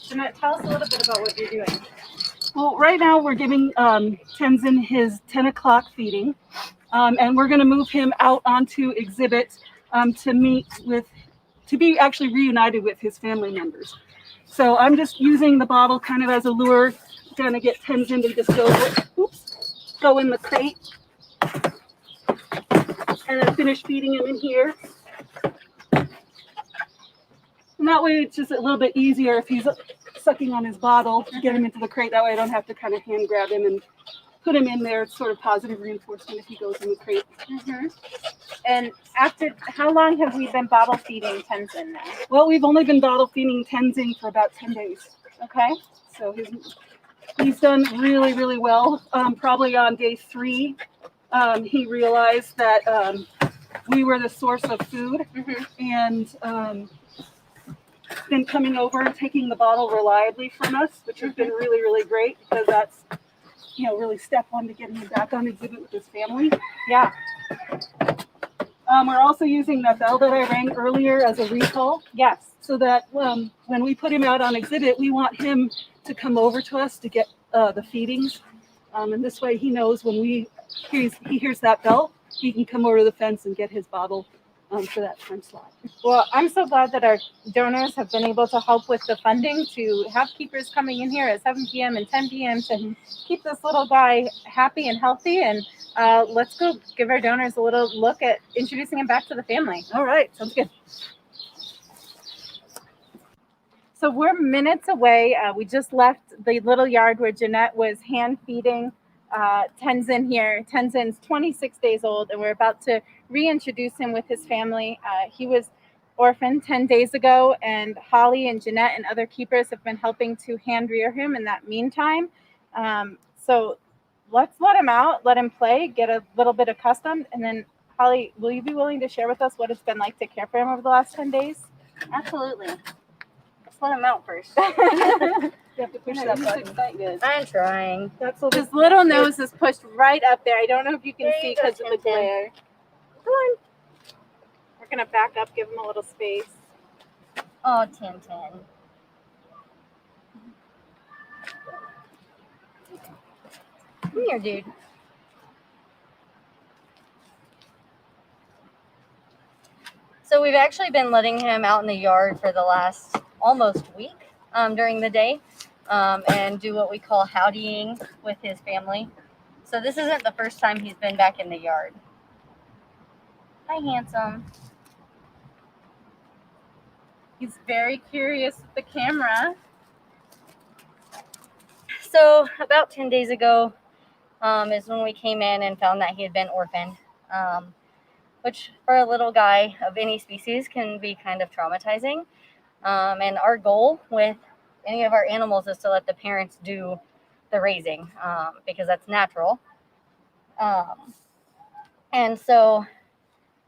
Jeanette, tell us a little bit about what you're doing. Well, right now we're giving Tenzin his 10 o'clock feeding, and we're going to move him out onto exhibit to be actually reunited with his family members. So I'm just using the bottle kind of as a lure, going to get Tenzin to just go in the crate, and then finish feeding him in here. And that way it's just a little bit easier if he's sucking on his bottle to get him into the crate. That way I don't have to kind of hand grab him and put him in there. It's sort of positive reinforcement if he goes in the crate. And how long have we been bottle feeding Tenzin now? Well, we've only been bottle feeding Tenzin for about 10 days. Okay. So he's done really, really well. Probably on day 3, he realized that we were the source of food, and been coming over and taking the bottle reliably from us, which has been really, really great, because that's, really step 1 to getting him back on exhibit with his family. Yeah. We're also using that bell that I rang earlier as a recall. Yes. So that when we put him out on exhibit, we want him to come over to us to get the feedings. And this way he knows when he hears that bell, he can come over to the fence and get his bottle for that time slot. Well, I'm so glad that our donors have been able to help with the funding to have keepers coming in here at 7 p.m. and 10 p.m. to keep this little guy happy and healthy. And let's go give our donors a little look at introducing him back to the family. All right, sounds good. So we're minutes away. We just left the little yard where Jeanette was hand feeding Tenzin here. Tenzin's 26 days old, and we're about to reintroduce him with his family. He was orphaned 10 days ago, and Holly and Jeanette and other keepers have been helping to hand rear him in that meantime. So let's let him out, let him play, get a little bit accustomed, and then Holly, will you be willing to share with us what it's been like to care for him over the last 10 days? Absolutely. Let's let him out first. You have to push that button. I'm trying. His little nose is pushed right up there. I don't know if you can see because of the glare. Come on. We're going to back up, give him a little space. Oh, Tintin. Come here, dude. So we've actually been letting him out in the yard for the last almost week during the day and do what we call howdying with his family. So this isn't the first time he's been back in the yard. Hi, handsome. He's very curious with the camera. So about 10 days ago is when we came in and found that he had been orphaned, which for a little guy of any species can be kind of traumatizing. And our goal with any of our animals is to let the parents do the raising because that's natural. And so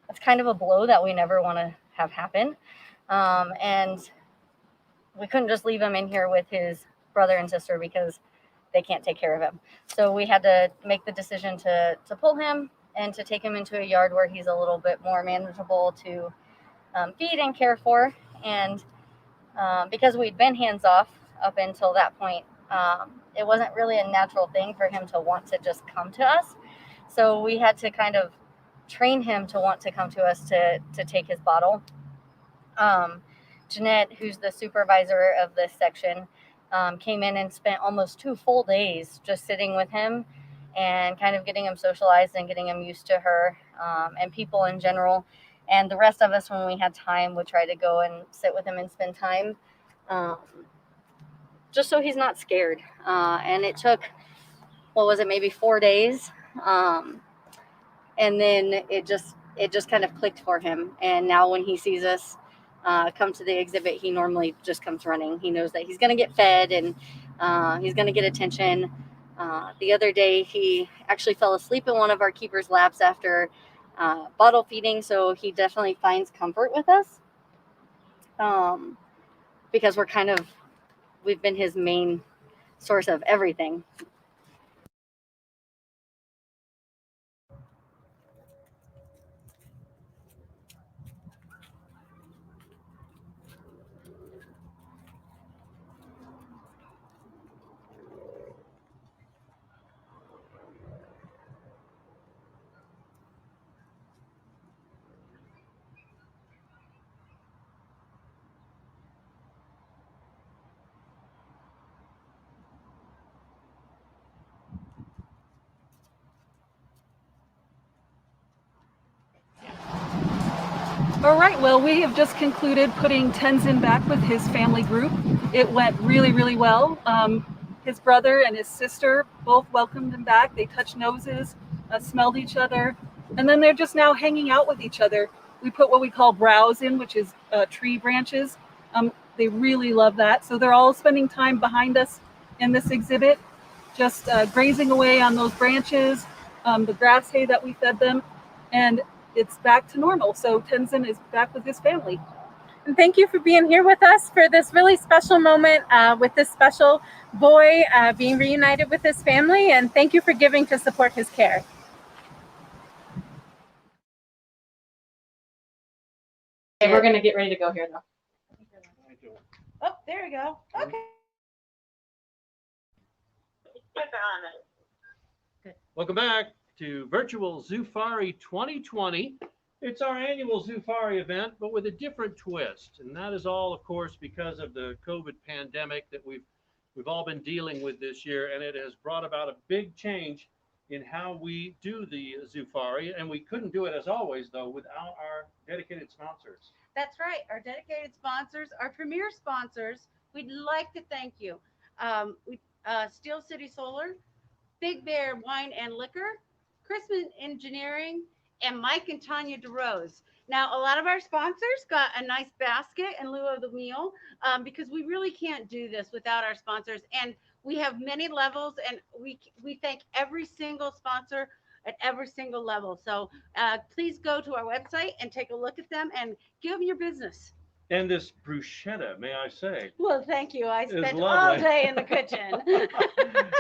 that's kind of a blow that we never want to have happen. And we couldn't just leave him in here with his brother and sister because they can't take care of him. So we had to make the decision to pull him and to take him into a yard where he's a little bit more manageable to feed and care for. And because we'd been hands off up until that point, it wasn't really a natural thing for him to want to just come to us. So we had to kind of train him to want to come to us to take his bottle. Jeanette, who's the supervisor of this section, came in and spent almost 2 full days just sitting with him and kind of getting him socialized and getting him used to her and people in general. And the rest of us, when we had time, would try to go and sit with him and spend time just so he's not scared. And it took, maybe 4 days. And then it just kind of clicked for him. And now when he sees us come to the exhibit, he normally just comes running. He knows that he's going to get fed and he's going to get attention. The other day, he actually fell asleep in one of our keepers' laps after bottle feeding, so he definitely finds comfort with us because we've been his main source of everything. All right, well, we have just concluded putting Tenzin back with his family group. It went really, really well. His brother and his sister both welcomed him back. They touched noses, smelled each other, and then they're just now hanging out with each other. We put what we call browse in, which is tree branches. They really love that. So they're all spending time behind us in this exhibit, just grazing away on those branches, the grass hay that we fed them, and it's back to normal. So Tenzin is back with his family. And thank you for being here with us for this really special moment with this special boy being reunited with his family. And thank you for giving to support his care. Okay, we're going to get ready to go here, though. Oh, there we go. Okay. Welcome back to Virtual Zoofari 2020. It's our annual Zoofari event, but with a different twist. And that is all, of course, because of the COVID pandemic that we've all been dealing with this year. And it has brought about a big change in how we do the Zoofari. And we couldn't do it, as always, though, without our dedicated sponsors. That's right. Our dedicated sponsors, our premier sponsors, we'd like to thank you. Steel City Solar, Big Bear Wine and Liquor, Christmas Engineering, and Mike and Tanya DeRose. Now, a lot of our sponsors got a nice basket in lieu of the meal because we really can't do this without our sponsors. And we have many levels, and we thank every single sponsor at every single level. So please go to our website and take a look at them and give them your business. And this bruschetta, may I say? Well, thank you. I spent all day in the kitchen.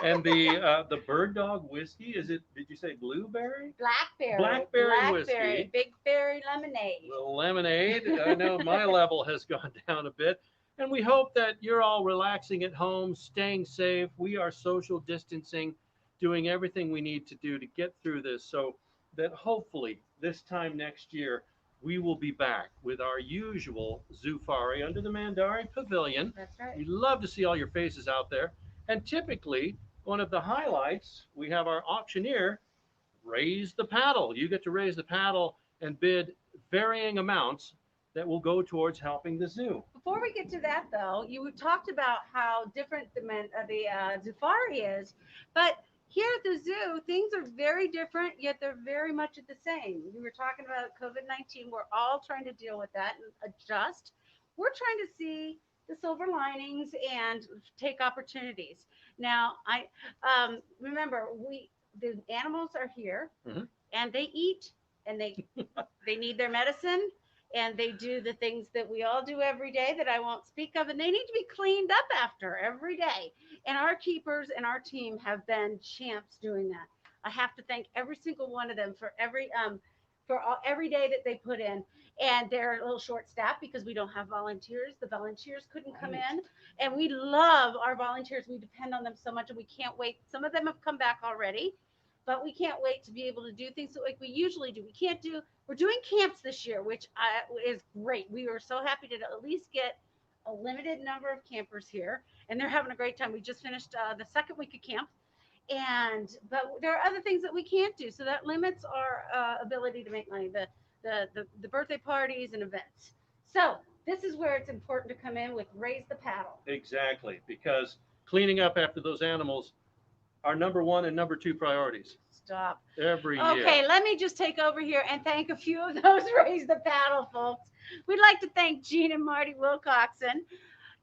And the Bird Dog whiskey, did you say blueberry? Blackberry whiskey. Big Berry lemonade. The lemonade. I know my level has gone down a bit. And we hope that you're all relaxing at home, staying safe. We are social distancing, doing everything we need to do to get through this so that hopefully this time next year, we will be back with our usual Zoofari under the Mandari Pavilion. That's right. We love to see all your faces out there. And typically, one of the highlights, we have our auctioneer raise the paddle. You get to raise the paddle and bid varying amounts that will go towards helping the zoo. Before we get to that, though, you talked about how different the Zoofari is, but here at the zoo, things are very different, yet they're very much the same. You were talking about COVID-19. We're all trying to deal with that and adjust. We're trying to see the silver linings and take opportunities. Now, I remember the animals are here, and they eat, and they need their medicine, and they do the things that we all do every day that I won't speak of, and they need to be cleaned up after every day. And our keepers and our team have been champs doing that. I have to thank every single one of them for every day that they put in. And they're a little short-staffed because we don't have volunteers. The volunteers couldn't come in, and we love our volunteers. We depend on them so much, and we can't wait. Some of them have come back already, but we can't wait to be able to do things like we usually do. We're doing camps this year, which is great. We were so happy to at least get a limited number of campers here, and they're having a great time. We just finished the second week of camp, but there are other things that we can't do, so that limits our ability to make money, the birthday parties and events. So this is where it's important to come in with raise the paddle. Exactly, because cleaning up after those animals are number 1 and number 2 priorities. Stop. Every year. Okay, let me just take over here and thank a few of those raise the paddle folks. We'd like to thank Jean and Marty Wilcoxon,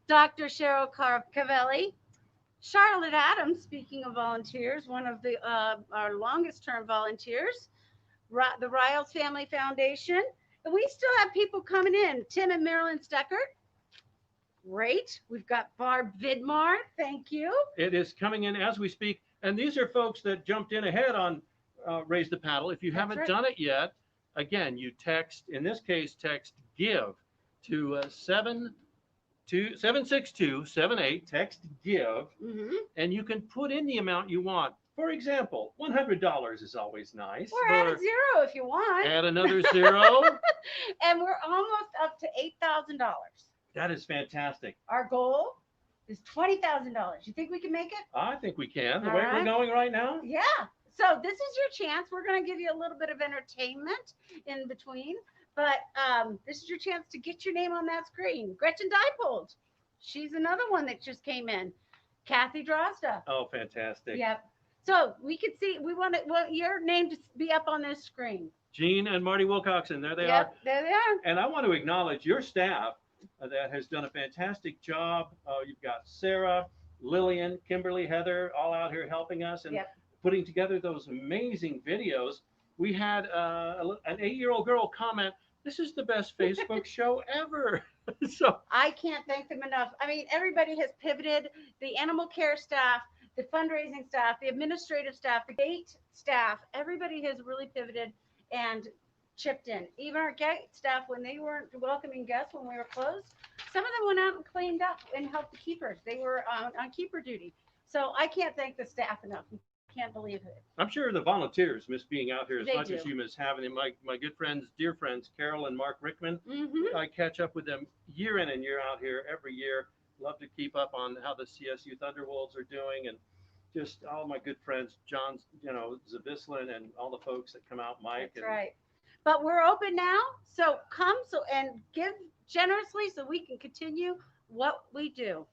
Dr. Cheryl Cavelli, Charlotte Adams, speaking of volunteers, one of our longest term volunteers, the Riles Family Foundation. And we still have people coming in, Tim and Marilyn Steckert. Great. We've got Barb Vidmar. Thank you. It is coming in as we speak. And these are folks that jumped in ahead on Raise the Paddle. If you haven't done it yet, again, you text, in this case, text GIVE to 76278, text GIVE, and you can put in the amount you want. For example, $100 is always nice. Or add a zero if you want. Add another zero. And we're almost up to $8,000. That is fantastic. Our goal is $20,000. You think we can make it? I think we can. The way we're going right now? Yeah. So this is your chance. We're going to give you a little bit of entertainment in between. But this is your chance to get your name on that screen. Gretchen Diepold, she's another one that just came in. Kathy Drosta. Oh, fantastic. Yep. So we could see, we want your name to be up on this screen. Jean and Marty Wilcoxon, there they Yep, are. there they are. And I want to acknowledge your staff that has done a fantastic job. You've got Sarah, Lillian, Kimberly, Heather, all out here helping us and putting together those amazing videos. We had an 8-year-old girl comment, "This is the best Facebook show ever." So I can't thank them enough. I mean, everybody has pivoted. The animal care staff, the fundraising staff, the administrative staff, the gate staff, everybody has really pivoted and chipped in. Even our gate staff, when they weren't welcoming guests when we were closed, some of them went out and cleaned up and helped the keepers. They were on keeper duty. So I can't thank the staff enough. Can't believe it. I'm sure the volunteers miss being out here as They much do. as you miss having them. My good friends, dear friends, Carol and Mark Rickman. I catch up with them year in and year out here every year. Love to keep up on how the CSU Thunderwolves are doing, and just all my good friends, John, Zavislin, and all the folks that come out, Mike. That's right. But we're open now, so come and give generously so we can continue what we do.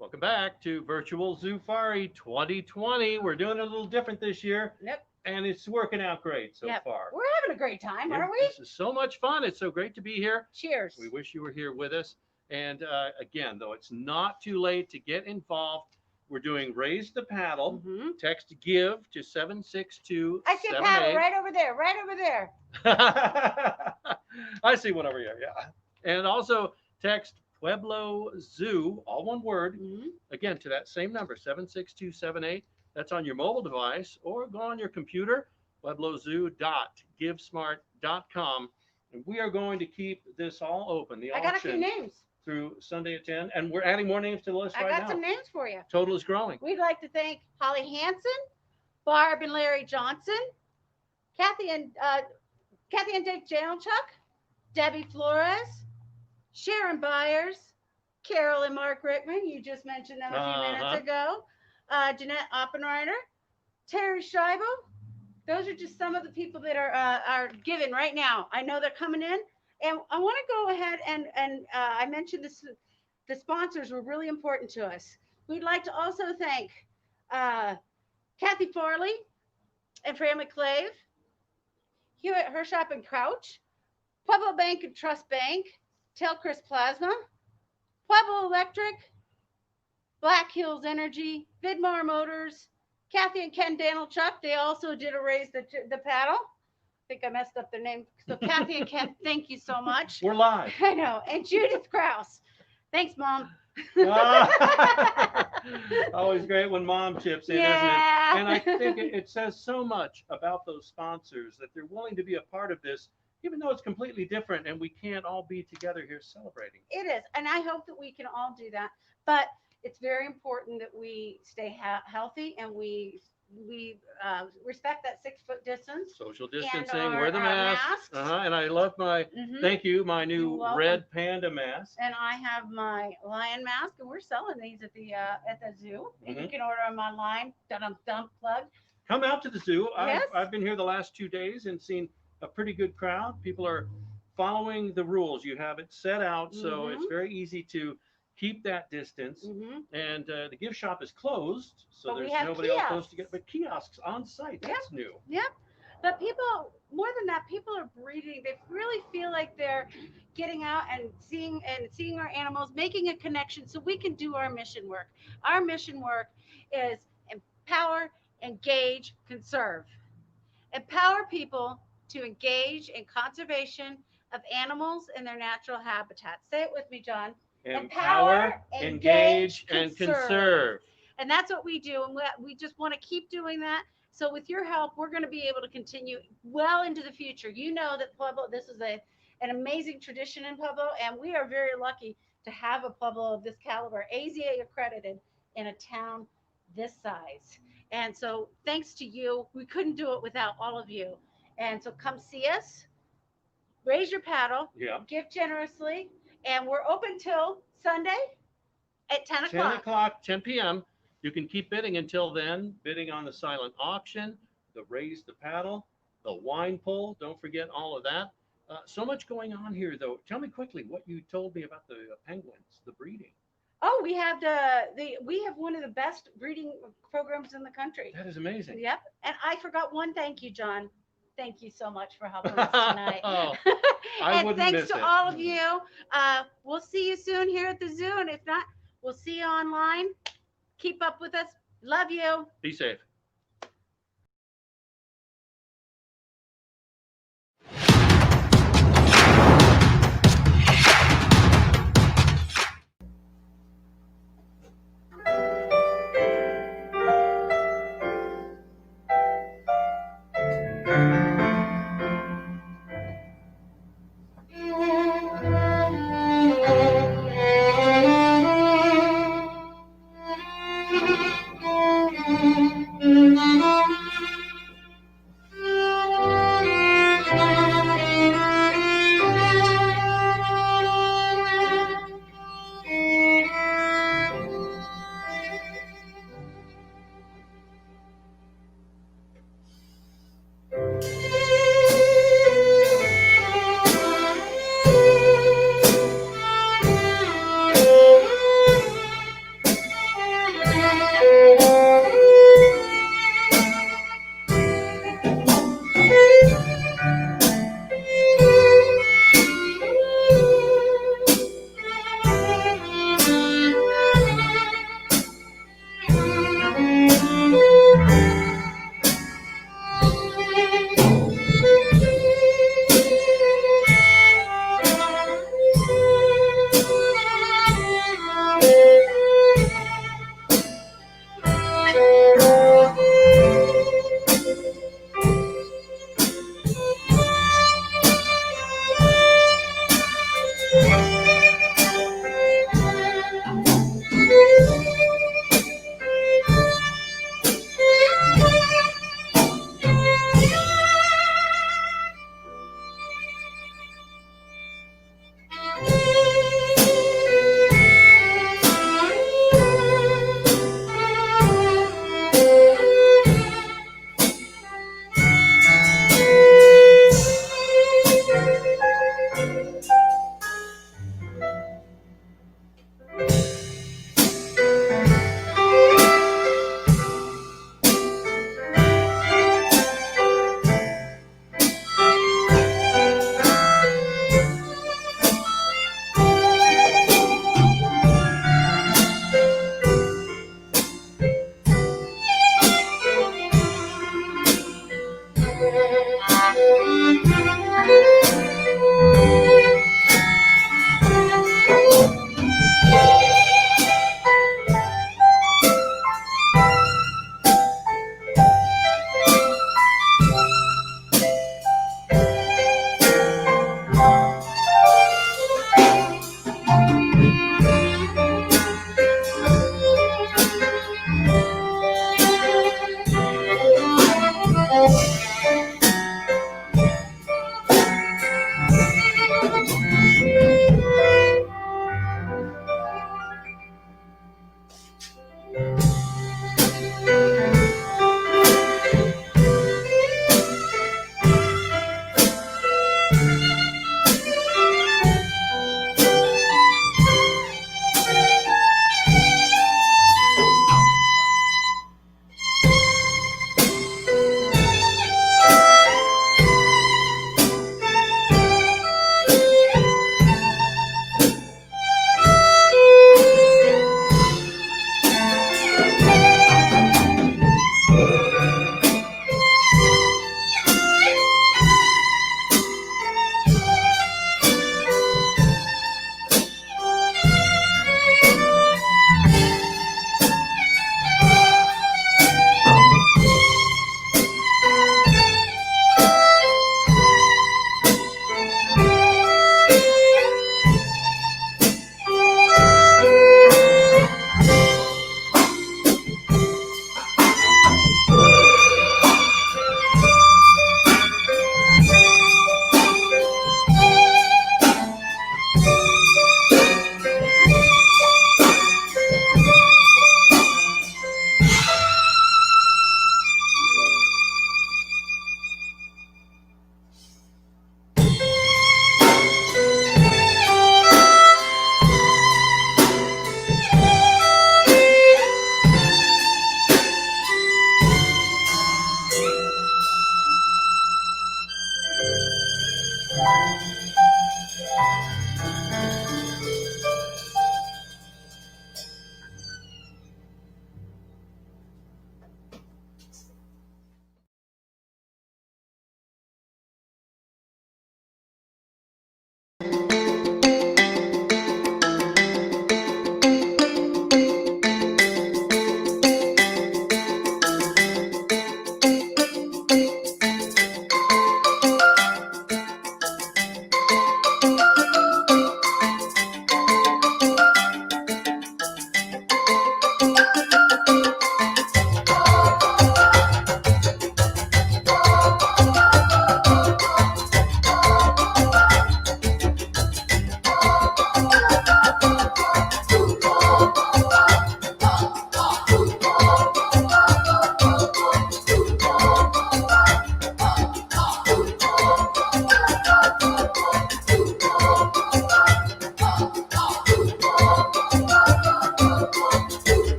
Welcome back to Virtual Zoofari 2020. We're doing it a little different this year. Yep. And it's working out great so far. We're having a great time, aren't we? This is so much fun. It's so great to be here. Cheers. We wish you were here with us. And again, though, it's not too late to get involved. We're doing Raise the Paddle. Text GIVE to 76278. I see a paddle right over there, right over there. I see one over here, yeah. And also text Pueblo Zoo, all one word, again, to that same number, 76278. That's on your mobile device, or go on your computer, pueblozoo.givesmart.com. And we are going to keep this all open, the I got a few auction, names. through Sunday at 10. And we're adding more names to the list right now. I got some names for you. Total is growing. We'd like to thank Holly Hansen, Barb and Larry Johnson, Kathy and Dick Janelchuk, Debbie Flores, Sharon Byers, Carol and Mark Rickman, you just mentioned them a few minutes ago, Jeanette Oppenreiter, Terry Scheibel. Those are just some of the people that are giving right now. I know they're coming in, and I want to go ahead and I mentioned this. The sponsors were really important to us. We'd like to also thank Kathy Farley and Fran McClave, Hewitt Hershop and Crouch, Pueblo Bank and Trust Bank, Telcris Plasma, Pueblo Electric, Black Hills Energy, Vidmar Motors, Kathy and Ken Danilchuk. They also did a Raise the Paddle. I think I messed up their name. So Kathy and Ken, thank you so much. We're live. I know. And Judith Krause. Thanks, Mom. Always great when Mom chips in, isn't it? And I think it says so much about those sponsors that they're willing to be a part of this even though it's completely different and we can't all be together here celebrating. It is, and I hope that we can all do that. But it's very important that we stay healthy and we respect that 6 foot distance. Social and distancing, wear the mask. masks. And I love my, thank you, my You're new welcome. red panda mask. And I have my lion mask, and we're selling these at the zoo. And you can order them online. Dump plug. Come out to the zoo. Yes. I've been here the last 2 days and seen a pretty good crowd. People are following the rules. You have it set out, so it's very easy to keep that distance. And the gift shop is closed, so But we there's have nobody else kiosks. close to get. But kiosks on site, that's new. Yep. But people, more than that, people are breeding. They really feel like they're getting out and seeing our animals, making a connection so we can do our mission work. Our mission work is empower, engage, conserve. Empower people to engage in conservation of animals in their natural habitat. Say it with me, John. Empower, engage, and conserve. And that's what we do. And we just want to keep doing that. So with your help, we're going to be able to continue well into the future. You know that Pueblo, this is an amazing tradition in Pueblo, and we are very lucky to have a Pueblo of this caliber, AZA accredited, in a town this size. And so thanks to you, we couldn't do it without all of you. And so come see us, raise your paddle, give generously, and we're open till Sunday at 10 o'clock. 10 o'clock, 10 p.m. You can keep bidding until then, bidding on the silent auction, the raise the paddle, the wine pull. Don't forget all of that. So much going on here, though. Tell me quickly what you told me about the penguins, the breeding. Oh, we have we have one of the best breeding programs in the country. That is amazing. Yep. And I forgot one thank you, John. Thank you so much for helping us tonight. I wouldn't thanks miss to it. all of you. We'll see you soon here at the zoo. And if not, we'll see you online. Keep up with us. Love you. Be safe.